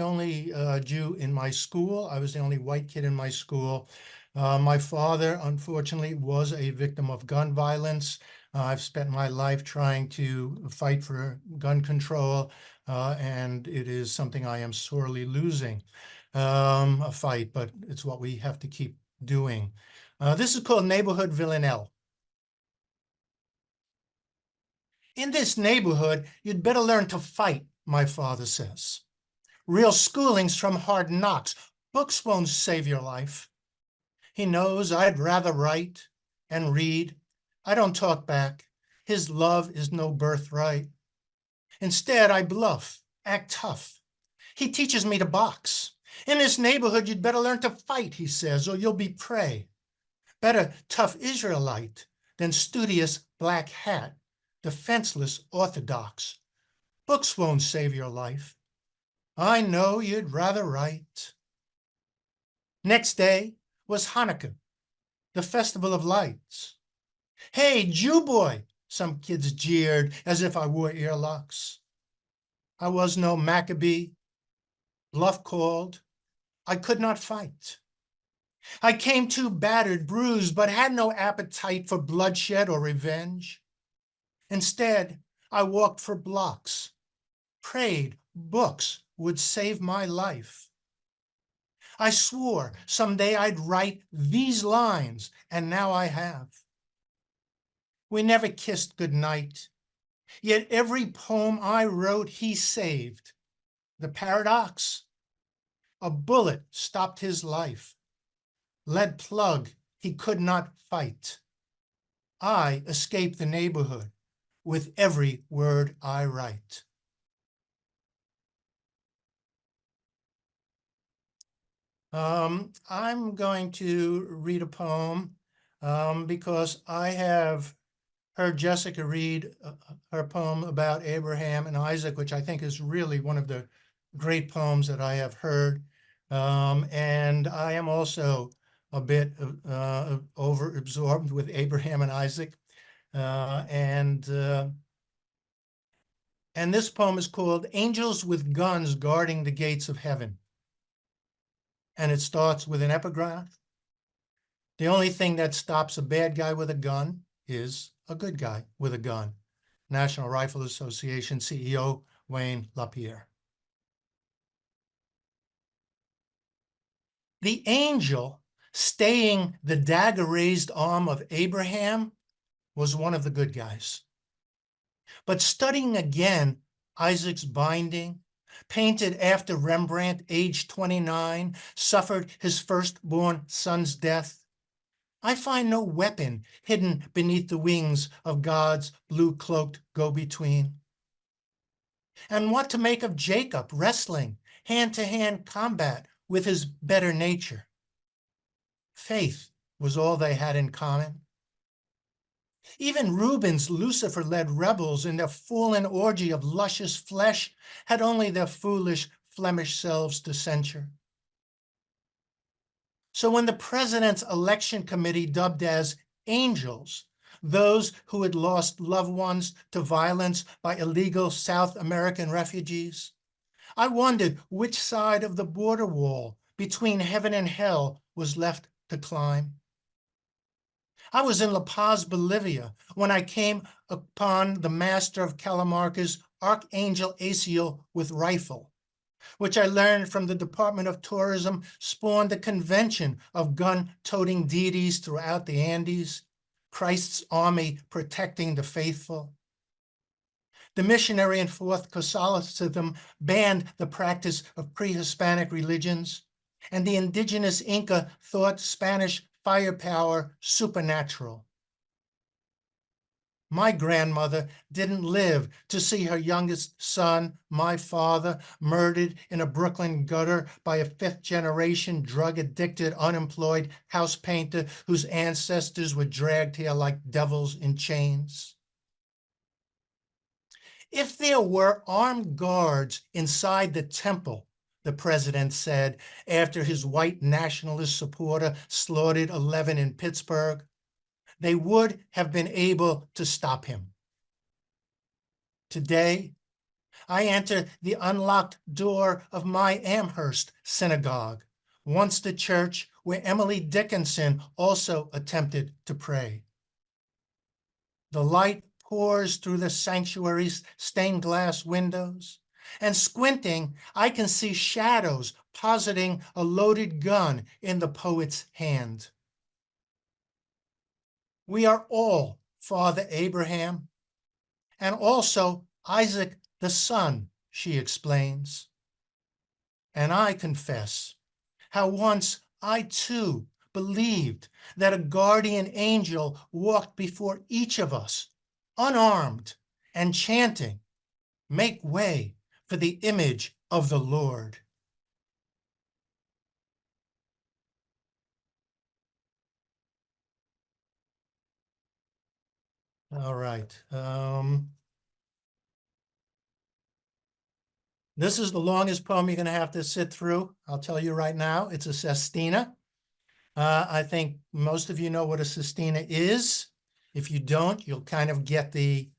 only Jew in my school. I was the only white kid in my school. My father, unfortunately, was a victim of gun violence. I've spent my life trying to fight for gun control, and it is something I am sorely losing. A fight, but it's what we have to keep doing. This is called Neighborhood Villanelle. In this neighborhood, you'd better learn to fight, my father says. Real schooling's from hard knocks. Books won't save your life. He knows I'd rather write and read. I don't talk back. His love is no birthright. Instead, I bluff. act tough. He teaches me to box. In this neighborhood, you'd better learn to fight, he says, or you'll be prey. Better tough Israelite than studious black hat, defenseless orthodox. Books won't save your life. I know you'd rather write. Next day was Hanukkah, the festival of lights. Hey, Jew boy, some kids jeered as if I wore earlocks. I was no Maccabee, bluff called. I could not fight. I came too battered, bruised, but had no appetite for bloodshed or revenge. Instead, I walked for blocks, prayed books would save my life. I swore someday I'd write these lines, and now I have. We never kissed goodnight, yet every poem I wrote he saved. The paradox? A bullet stopped his life. Lead plug he could not fight. I escaped the neighborhood with every word I write. I'm going to read a poem because I have heard Jessica read her poem about Abraham and Isaac, which I think is really one of the great poems that I have heard. And I am also a bit over-absorbed with Abraham and Isaac. And this poem is called Angels with Guns Guarding the Gates of Heaven. And it starts with an epigraph. The only thing that stops a bad guy with a gun is a good guy with a gun. National Rifle Association CEO Wayne LaPierre. The angel staying the dagger-raised arm of Abraham was one of the good guys. But studying again Isaac's binding, painted after Rembrandt, aged 29, suffered his firstborn son's death, I find no weapon hidden beneath the wings of God's blue-cloaked go-between. And what to make of Jacob wrestling hand-to-hand combat with his better nature? Faith was all they had in common. Even Reuben's Lucifer-led rebels in their fallen orgy of luscious flesh had only their foolish Flemish selves to censure. So when the president's election committee dubbed as angels those who had lost loved ones to violence by illegal South American refugees, I wondered which side of the border wall between heaven and hell was left to climb. I was in La Paz, Bolivia, when I came upon the master of Calamarca's Archangel Aciel with rifle, which I learned from the Department of Tourism spawned a convention of gun-toting deities throughout the Andes, Christ's army protecting the faithful. The missionary and fourth Catholicism banned the practice of pre-Hispanic religions, and the indigenous Inca thought Spanish firepower supernatural. My grandmother didn't live to see her youngest son, my father, murdered in a Brooklyn gutter by a fifth-generation drug-addicted, unemployed house painter whose ancestors were dragged here like devils in chains. If there were armed guards inside the temple, the president said after his white nationalist supporter slaughtered 11 in Pittsburgh, they would have been able to stop him. Today, I enter the unlocked door of my Amherst synagogue, once the church where Emily Dickinson also attempted to pray. The light pours through the sanctuary's stained glass windows, and squinting, I can see shadows positing a loaded gun in the poet's hand. We are all Father Abraham, and also Isaac the son, she explains. And I confess how once I too believed that a guardian angel walked before each of us, unarmed and chanting, "Make way for the image of the Lord. All right. This is the longest poem you're going to have to sit through. I'll tell you right now, it's a sestina. I think most of you know what a sestina is. If you don't, you'll kind of get you'll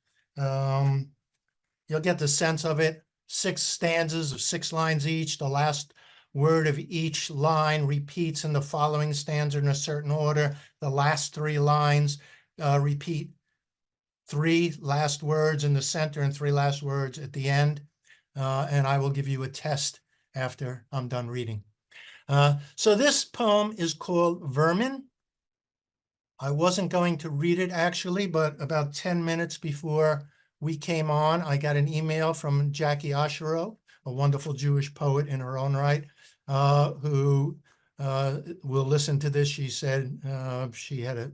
get the sense of it. 6 stanzas of 6 lines each. The last word of each line repeats in the following stanza in a certain order. The last 3 lines repeat 3 last words in the center and 3 last words at the end. And I will give you a test after I'm done reading. So this poem is called Vermin. I wasn't going to read it actually, but about 10 minutes before we came on, I got an email from Jackie Osherow, a wonderful Jewish poet in her own right, who will listen to this. She said she had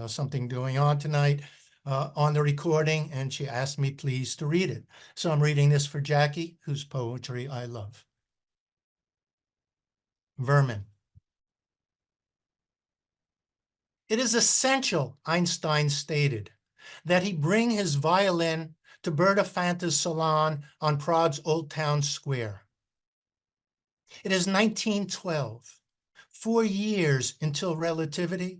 something going on tonight on the recording, and she asked me please to read it. So I'm reading this for Jackie, whose poetry I love. Vermin. It is essential, Einstein stated, that he bring his violin to Berta Fanta's salon on Prague's Old Town Square. It is 1912, 4 years until relativity,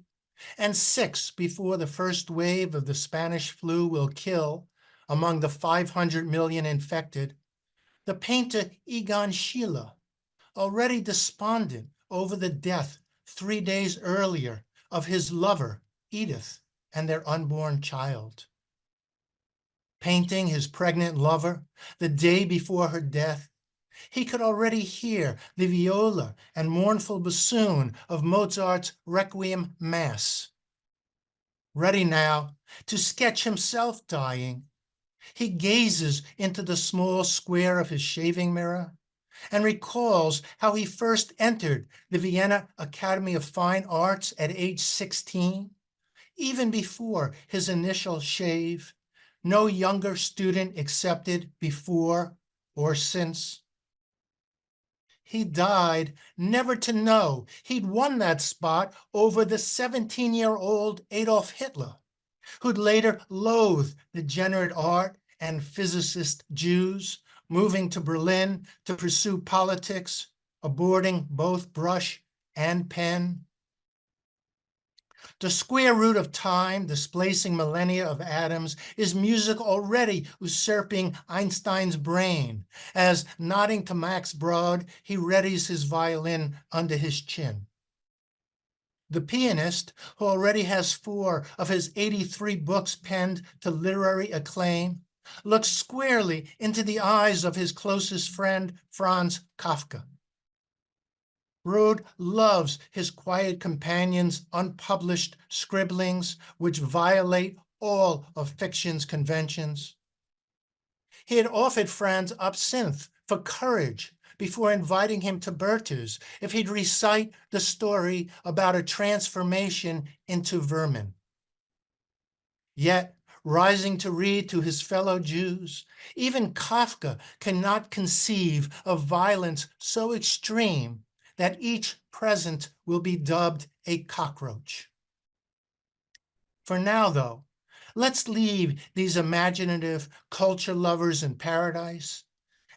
and 6 before the first wave of the Spanish flu will kill, among the 500 million infected, the painter Egon Schiele, already despondent over the death 3 days earlier of his lover, Edith, and their unborn child. Painting his pregnant lover the day before her death, he could already hear the viola and mournful bassoon of Mozart's Requiem Mass. Ready now to sketch himself dying, he gazes into the small square of his shaving mirror and recalls how he first entered the Vienna Academy of Fine Arts at age 16, even before his initial shave, no younger student accepted before or since. He died never to know he'd won that spot over the 17-year-old Adolf Hitler, who'd later loathe degenerate art and physicist Jews, moving to Berlin to pursue politics, aborting both brush and pen. The square root of time, displacing millennia of atoms, is music already usurping Einstein's brain, as, nodding to Max Brod, he readies his violin under his chin. The pianist, who already has 4 of his 83 books penned to literary acclaim, looks squarely into the eyes of his closest friend, Franz Kafka. Brod loves his quiet companion's unpublished scribblings, which violate all of fiction's conventions. He had offered Franz absinthe for courage before inviting him to Berta's if he'd recite the story about a transformation into vermin. Yet, rising to read to his fellow Jews, even Kafka cannot conceive of violence so extreme that each present will be dubbed a cockroach. For now, though, let's leave these imaginative culture lovers in paradise,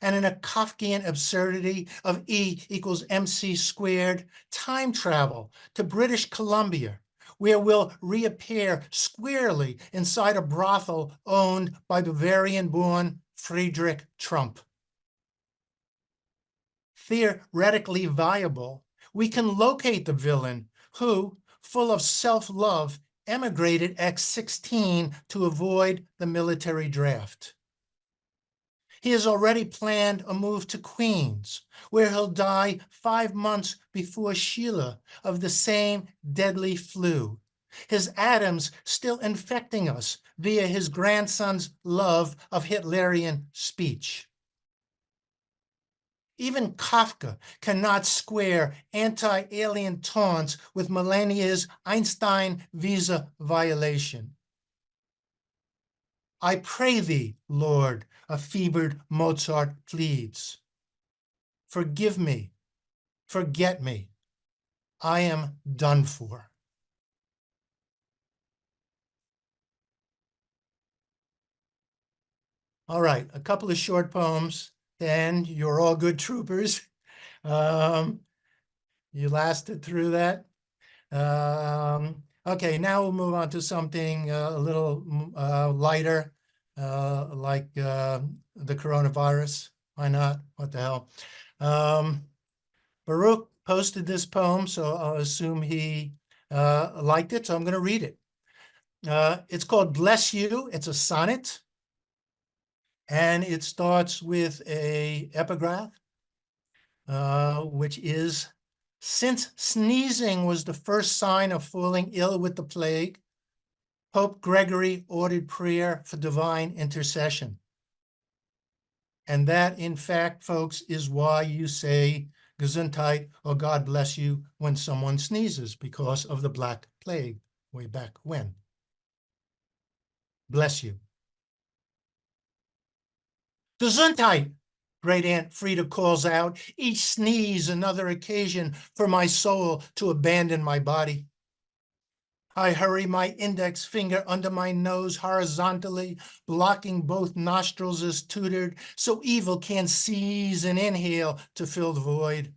and in a Kafkian absurdity of E equals MC squared, time travel to British Columbia, where we'll reappear squarely inside a brothel owned by Bavarian-born Friedrich Trump. Theoretically viable, we can locate the villain who, full of self-love, emigrated at 16 to avoid the military draft. He has already planned a move to Queens, where he'll die 5 months before Schiele of the same deadly flu, his atoms still infecting us via his grandson's love of Hitlerian speech. Even Kafka cannot square anti-alien taunts with Melania's Einstein visa violation. I pray thee, Lord, a fevered Mozart pleads. Forgive me, forget me, I am done for. All right, a couple of short poems, and you're all good troopers. You lasted through that. Okay, now we'll move on to something a little lighter, like the coronavirus. Why not? What the hell? Baruch posted this poem, so I'll assume he liked it, so I'm going to read it. It's called Bless You. It's a sonnet, and it starts with a epigraph, which is, since sneezing was the first sign of falling ill with the plague, Pope Gregory ordered prayer for divine intercession. And that, in fact, folks, is why you say Gesundheit or God bless you when someone sneezes, because of the Black Plague way back when. Bless you. Gesundheit, Great Aunt Frida calls out, each sneeze another occasion for my soul to abandon my body. I hurry my index finger under my nose horizontally, blocking both nostrils as tutored, so evil can't seize and inhale to fill the void.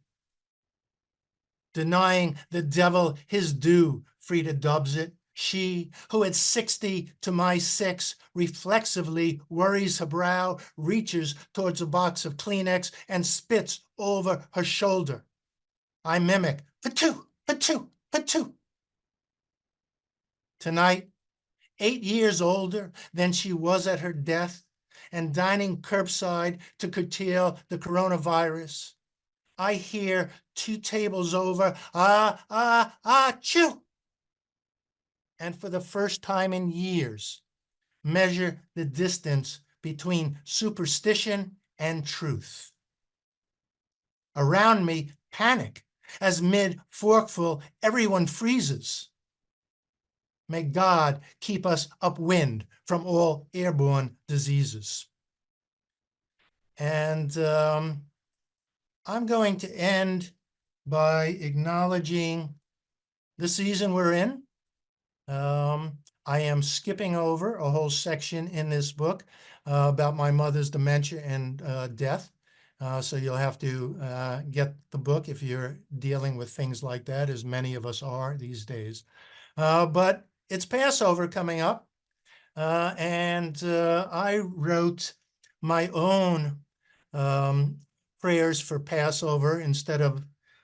Denying the devil his due, Frida dubs it. She, who at 60 to my 6, reflexively worries her brow, reaches towards a box of Kleenex and spits over her shoulder. I mimic, patoo, patoo, patoo. Tonight, 8 years older than she was at her death, and dining curbside to curtail the coronavirus, I hear 2 tables over, chew. And for the first time in years, measure the distance between superstition and truth. Around me, panic, as mid-forkful, everyone freezes. May God keep us upwind from all airborne diseases. And I'm going to end by acknowledging the season we're in. I am skipping over a whole section in this book about my mother's dementia and death. So you'll have to get the book if you're dealing with things like that, as many of us are these days. But it's Passover coming up, and I wrote my own prayers for Passover instead of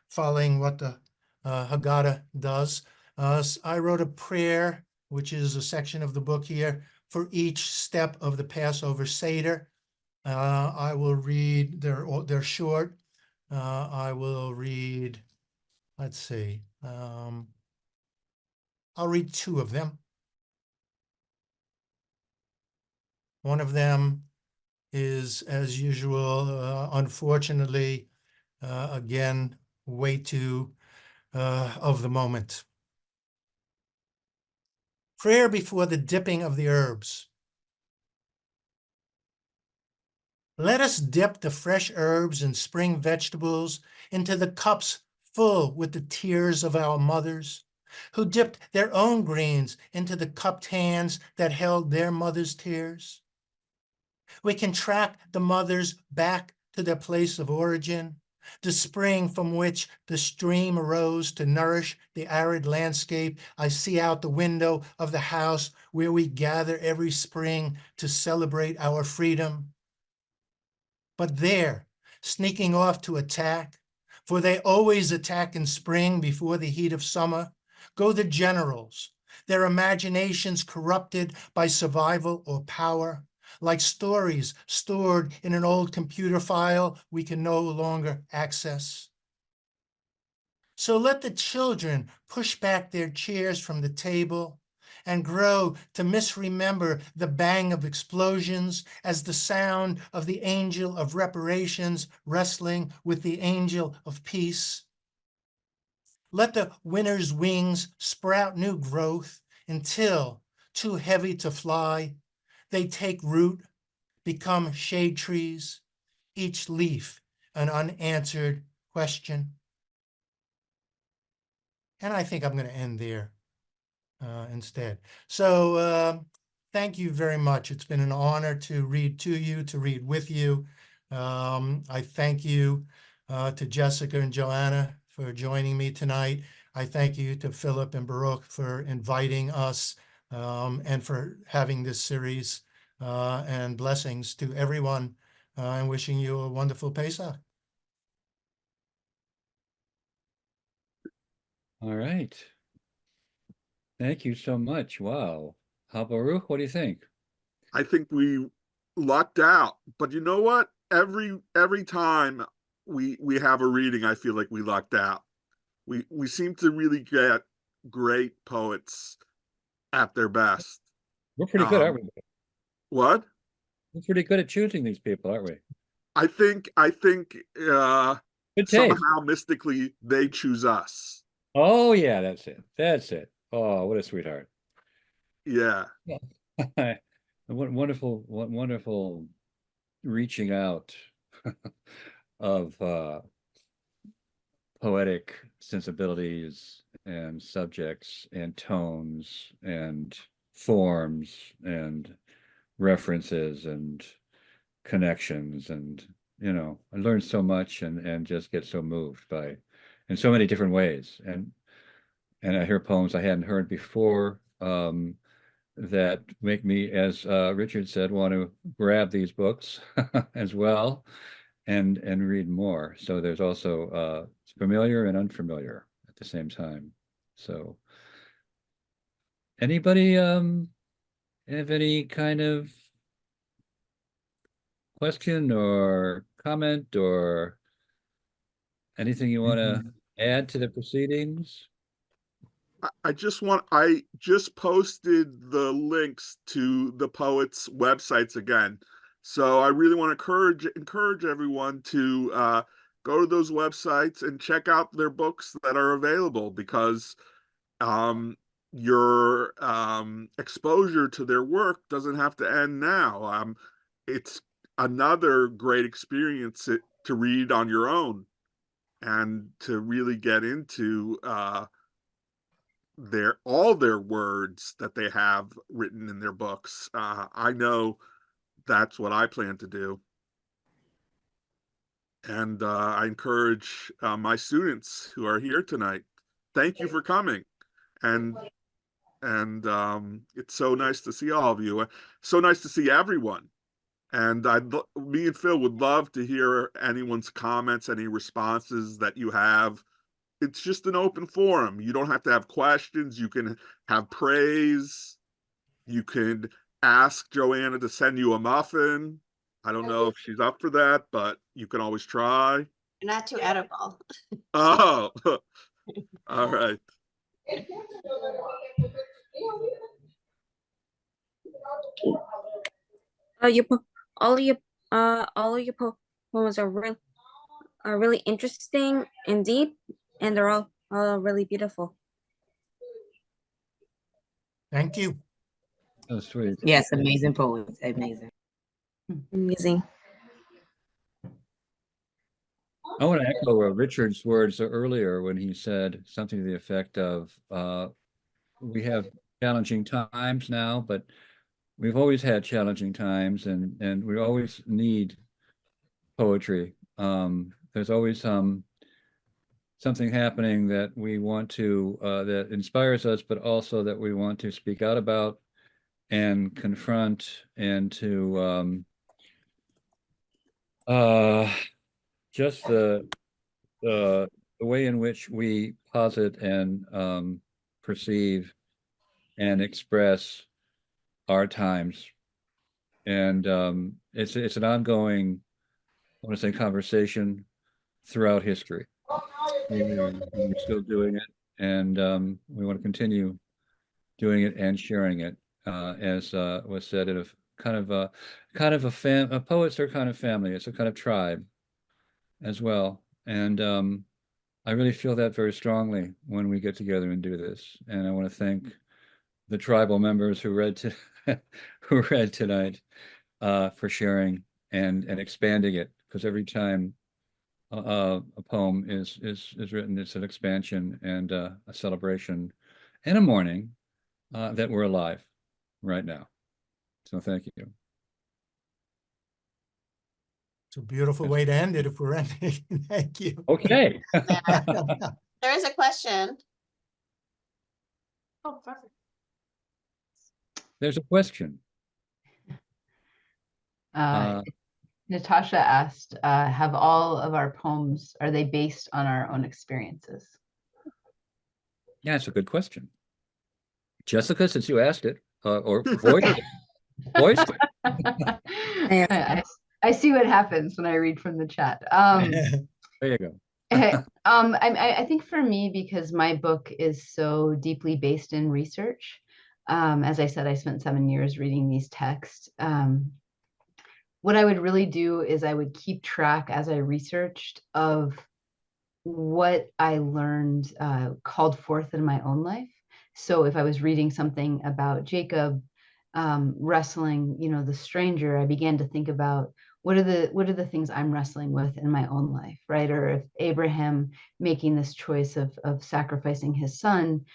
following what the Haggadah does. I wrote a prayer, which is a section of the book here, for each step of the Passover Seder. I will read, they're short. I will read, let's see, I'll read 2 of them. One of them is, as usual, unfortunately, again, way too of the moment. Prayer before the dipping of the herbs. Let us dip the fresh herbs and spring vegetables into the cups full with the tears of our mothers, who dipped their own greens into the cupped hands that held their mother's tears. We can track the mothers back to their place of origin, the spring from which the stream arose to nourish the arid landscape I see out the window of the house where we gather every spring to celebrate our freedom. But there, sneaking off to attack, for they always attack in spring before the heat of summer, go the generals, their imaginations corrupted by survival or power, like stories stored in an old computer file we can no longer access. So let the children push back their chairs from the table and grow to misremember the bang of explosions as the sound of the angel of reparations wrestling with the angel of peace. Let the winter's wings sprout new growth until, too heavy to fly, they take root, become shade trees, each leaf an unanswered question. And I think I'm going to end there instead. So thank you very much. It's been an honor to read to you, to read with you. I thank you to Jessica and Joanna for joining me tonight. I thank you to Philip and Baruch for inviting us and for having this series, and blessings to everyone, and wishing you a wonderful Pesach. All right. Thank you so much. Wow. How Baruch, what do you think? I think we lucked out, but you know what? Every time we have a reading, I feel like we lucked out. We seem to really get great poets at their best. We're pretty good, Um, aren't we? what? We're pretty good at choosing these people, aren't we? I think Good taste. somehow mystically they choose us. Oh yeah, that's it. That's it. Oh, what a sweetheart. Yeah. Wonderful reaching out of poetic sensibilities and subjects and tones and forms and references and connections, and I learned so much and just get so moved by in so many different ways, and I hear poems I hadn't heard before, that make me, as Richard said, want to grab these books as well and read more. So there's also familiar and unfamiliar at the same time. So anybody have any kind of question or comment or anything you want to add to the proceedings? I just posted the links to the poets' websites again. So I really want to encourage everyone to go to those websites and check out their books that are available, because your exposure to their work doesn't have to end now. It's another great experience to read on your own and to really get into all their words that they have written in their books. I know that's what I plan to do, and I encourage my students who are here tonight. Thank you for coming, and it's so nice to see all of you. So nice to see everyone. And me and Phil would love to hear anyone's comments, any responses that you have. It's just an open forum. You don't have to have questions. You can have praise. You can ask Joanna to send you a muffin. I don't know if she's up for that, but you can always try. Not too edible. Oh, all right. Your all of your poems are really interesting and deep, and they're all really beautiful. Thank you. Oh, sweet. Yes, amazing poets. Amazing. Amazing. I want to echo Richard's words earlier when he said something to the effect of, we have challenging times now, but we've always had challenging times, and we always need poetry. There's always something happening that we want to, that inspires us, but also that we want to speak out about and confront, and to just the way in which we posit and perceive and express our times. And it's an ongoing, I want to say, conversation throughout history. We're still doing it, and we want to continue doing it and sharing it, as was said, in a kind of a poets are kind of family. It's a kind of tribe as well, and I really feel that very strongly when we get together and do this. And I want to thank the tribal members who read who read tonight. for sharing and expanding it, because every time a poem is written, it's an expansion and a celebration and a mourning that we're alive right now. So thank you. It's a beautiful way to end it if we're ending. Thank you. Okay. There is a question. Oh, perfect. There's a question. Natasha asked, have all of our poems, are they based on our own experiences? Yeah, it's a good question. Jessica, since you asked it, or voiced it. I see what happens when I read from the chat. There you go. I think for me, because my book is so deeply based in research, as I said, I spent 7 years reading these texts. What I would really do is I would keep track as I researched of what I learned called forth in my own life. So if I was reading something about Jacob wrestling, the stranger, I began to think about what are the things I'm wrestling with in my own life, right? Or if Abraham making this choice of sacrificing his son,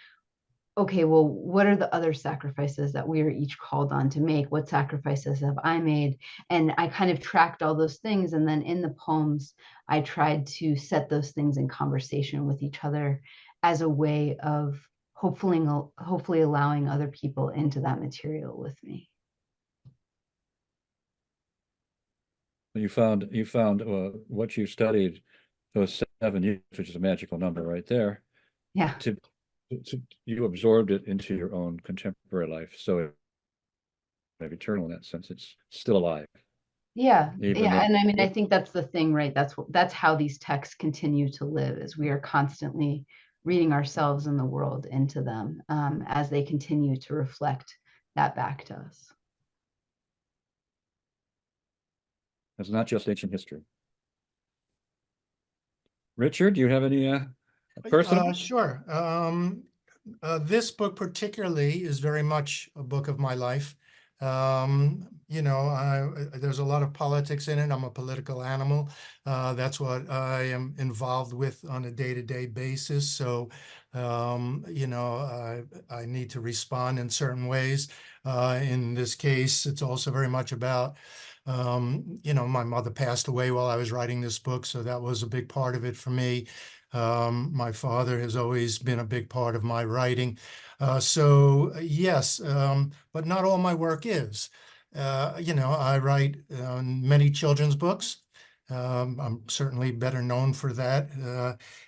okay, well, what are the other sacrifices that we are each called on to make? What sacrifices have I made? And I kind of tracked all those things. And then in the poems, I tried to set those things in conversation with each other as a way of hopefully allowing other people into that material with me. You found what you studied those 7 years, which is a magical number right there. Yeah. You absorbed it into your own contemporary life, so it's eternal in that sense. It's still alive. Yeah, Even yeah, though- and I mean, I think that's the thing, right? That's how these texts continue to live, is we are constantly reading ourselves and the world into them as they continue to reflect that back to us. It's not just ancient history. Richard, do you have any personal? Sure. This book particularly is very much a book of my life. There's a lot of politics in it. I'm a political animal. That's what I am involved with on a day-to-day basis. So, I need to respond in certain ways. In this case, it's also very much about, my mother passed away while I was writing this book, so that was a big part of it for me. My father has always been a big part of my writing. Yes, but not all my work is. I write many children's books. I'm certainly better known for that.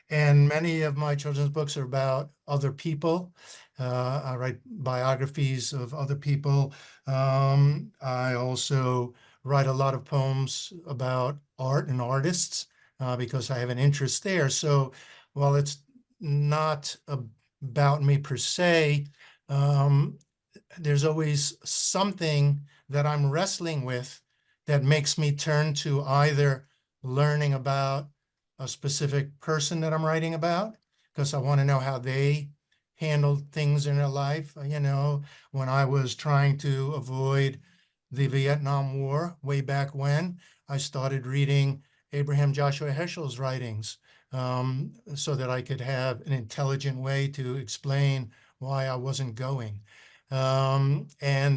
And many of my children's books are about other people. I write biographies of other people. I also write a lot of poems about art and artists because I have an interest there. So while it's not about me per se, there's always something that I'm wrestling with that makes me turn to either learning about a specific person that I'm writing about, because I want to know how they handled things in their life. When I was trying to avoid the Vietnam War way back when, I started reading Abraham Joshua Heschel's writings so that I could have an intelligent way to explain why I wasn't going. And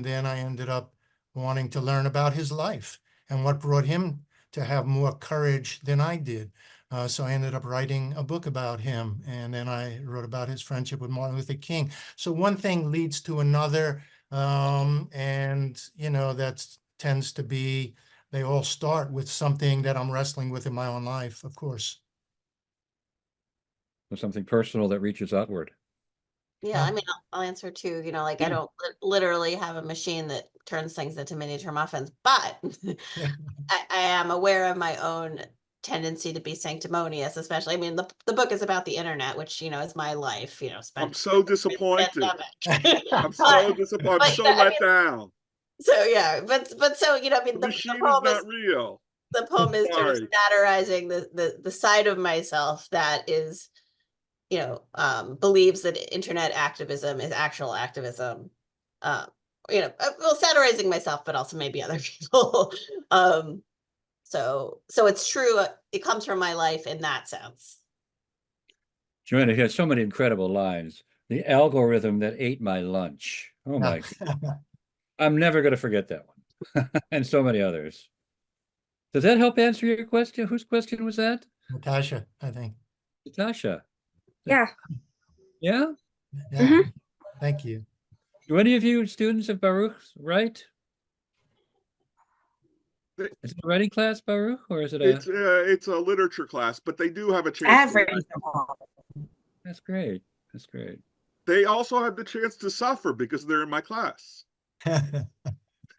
then I ended up wanting to learn about his life and what brought him to have more courage than I did. So I ended up writing a book about him, and then I wrote about his friendship with Martin Luther King. So one thing leads to another, and that tends to be, they all start with something that I'm wrestling with in my own life, of course. Something personal that reaches outward. Yeah, I mean, I'll answer too, I don't literally have a machine that turns things into miniature muffins, but I am aware of my own tendency to be sanctimonious, especially, I mean, the book is about the internet, which, is my life, I'm so disappointed. I'm so But- disappointed. but, I'm so let down. So, yeah, but so, I mean, The machine is not real. the poem is sort of Sorry. satirizing the side of myself that is, believes that internet activism is actual activism. well, satirizing myself, but also maybe other people. So it's true. It comes from my life in that sense. Joanna has so many incredible lines. The algorithm that ate my lunch. Oh my, I'm never going to forget that one. And so many others. Does that help answer your question? Whose question was that? Natasha, I think. Natasha. Yeah. Yeah? Yeah, thank you. Do any of you students of Baruch write? Is it a writing class, Baruch, or is it It's a literature class, but they do have a I chance have to written write. some poems. That's great. That's great. They also have the chance to suffer because they're in my class.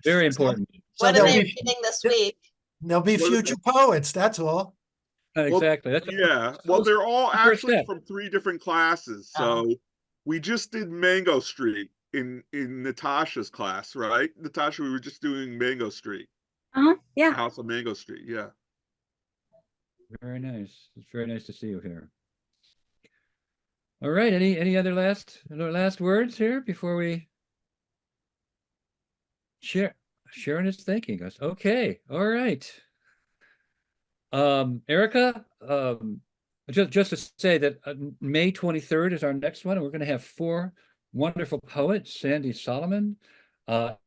Very important. So What are there'll they be, reading this week? there'll be What- future poets, that's all. Exactly. That's Yeah, well, they're all the first actually step. from 3 different classes. So we just did Mango Street in Natasha's class, right? Natasha, we were just doing Mango Street, Yeah. House of Mango Street. Yeah. Very nice. It's very nice to see you here. All right. Any other last words here before we share? Sharon is thanking us. Okay. All right. Erica, just to say that May 23rd is our next one, and we're going to have 4 wonderful poets. Sandy Solomon,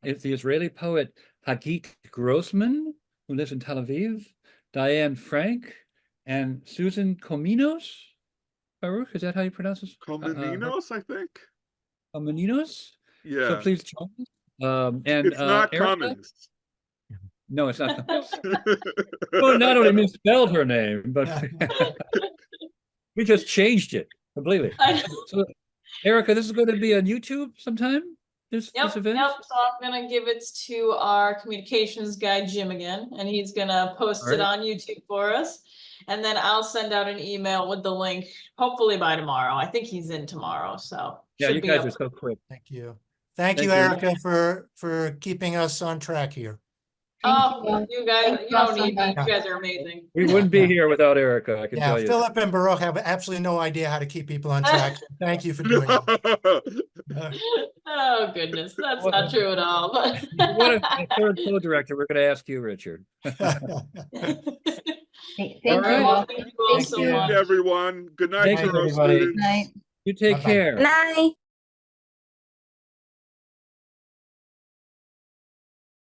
it's the Israeli poet Hagit Grossman, who lives in Tel Aviv, Diane Frank, and Susan Kominos. Baruch, is that how you pronounce this? Comeninos, I think. Kominos? Yeah. So please join us. And It's not Erica? Cummings. No, it's not. Well, not only misspelled her name, but we just changed it completely. I know. So, Erica, this is going to be on YouTube sometime. This event. Yep. So I'm gonna give it to our communications guy, Jim, again, and he's gonna post it on YouTube for us. And then I'll send out an email with the link, hopefully by tomorrow. I think he's in tomorrow, so. Yeah, should you be guys up. are so quick. Thank you. Thank you, Thank you. Erica, for keeping us on track here. You guys, Thank you you all don't so need me. You much. guys are amazing. We wouldn't be here without Erica, I can Yeah, tell you. Philip and Baruch have absolutely no idea how to keep people on track. Thank you for doing it. Oh, goodness, that's What- not true at all, but. What a third co-director, we're going to ask you, Richard. Thank All you right. all. Thank you all Thank so you. Good much. everyone. Good night Thank to you, our everybody. students. Night. You take Bye-bye. care. Night.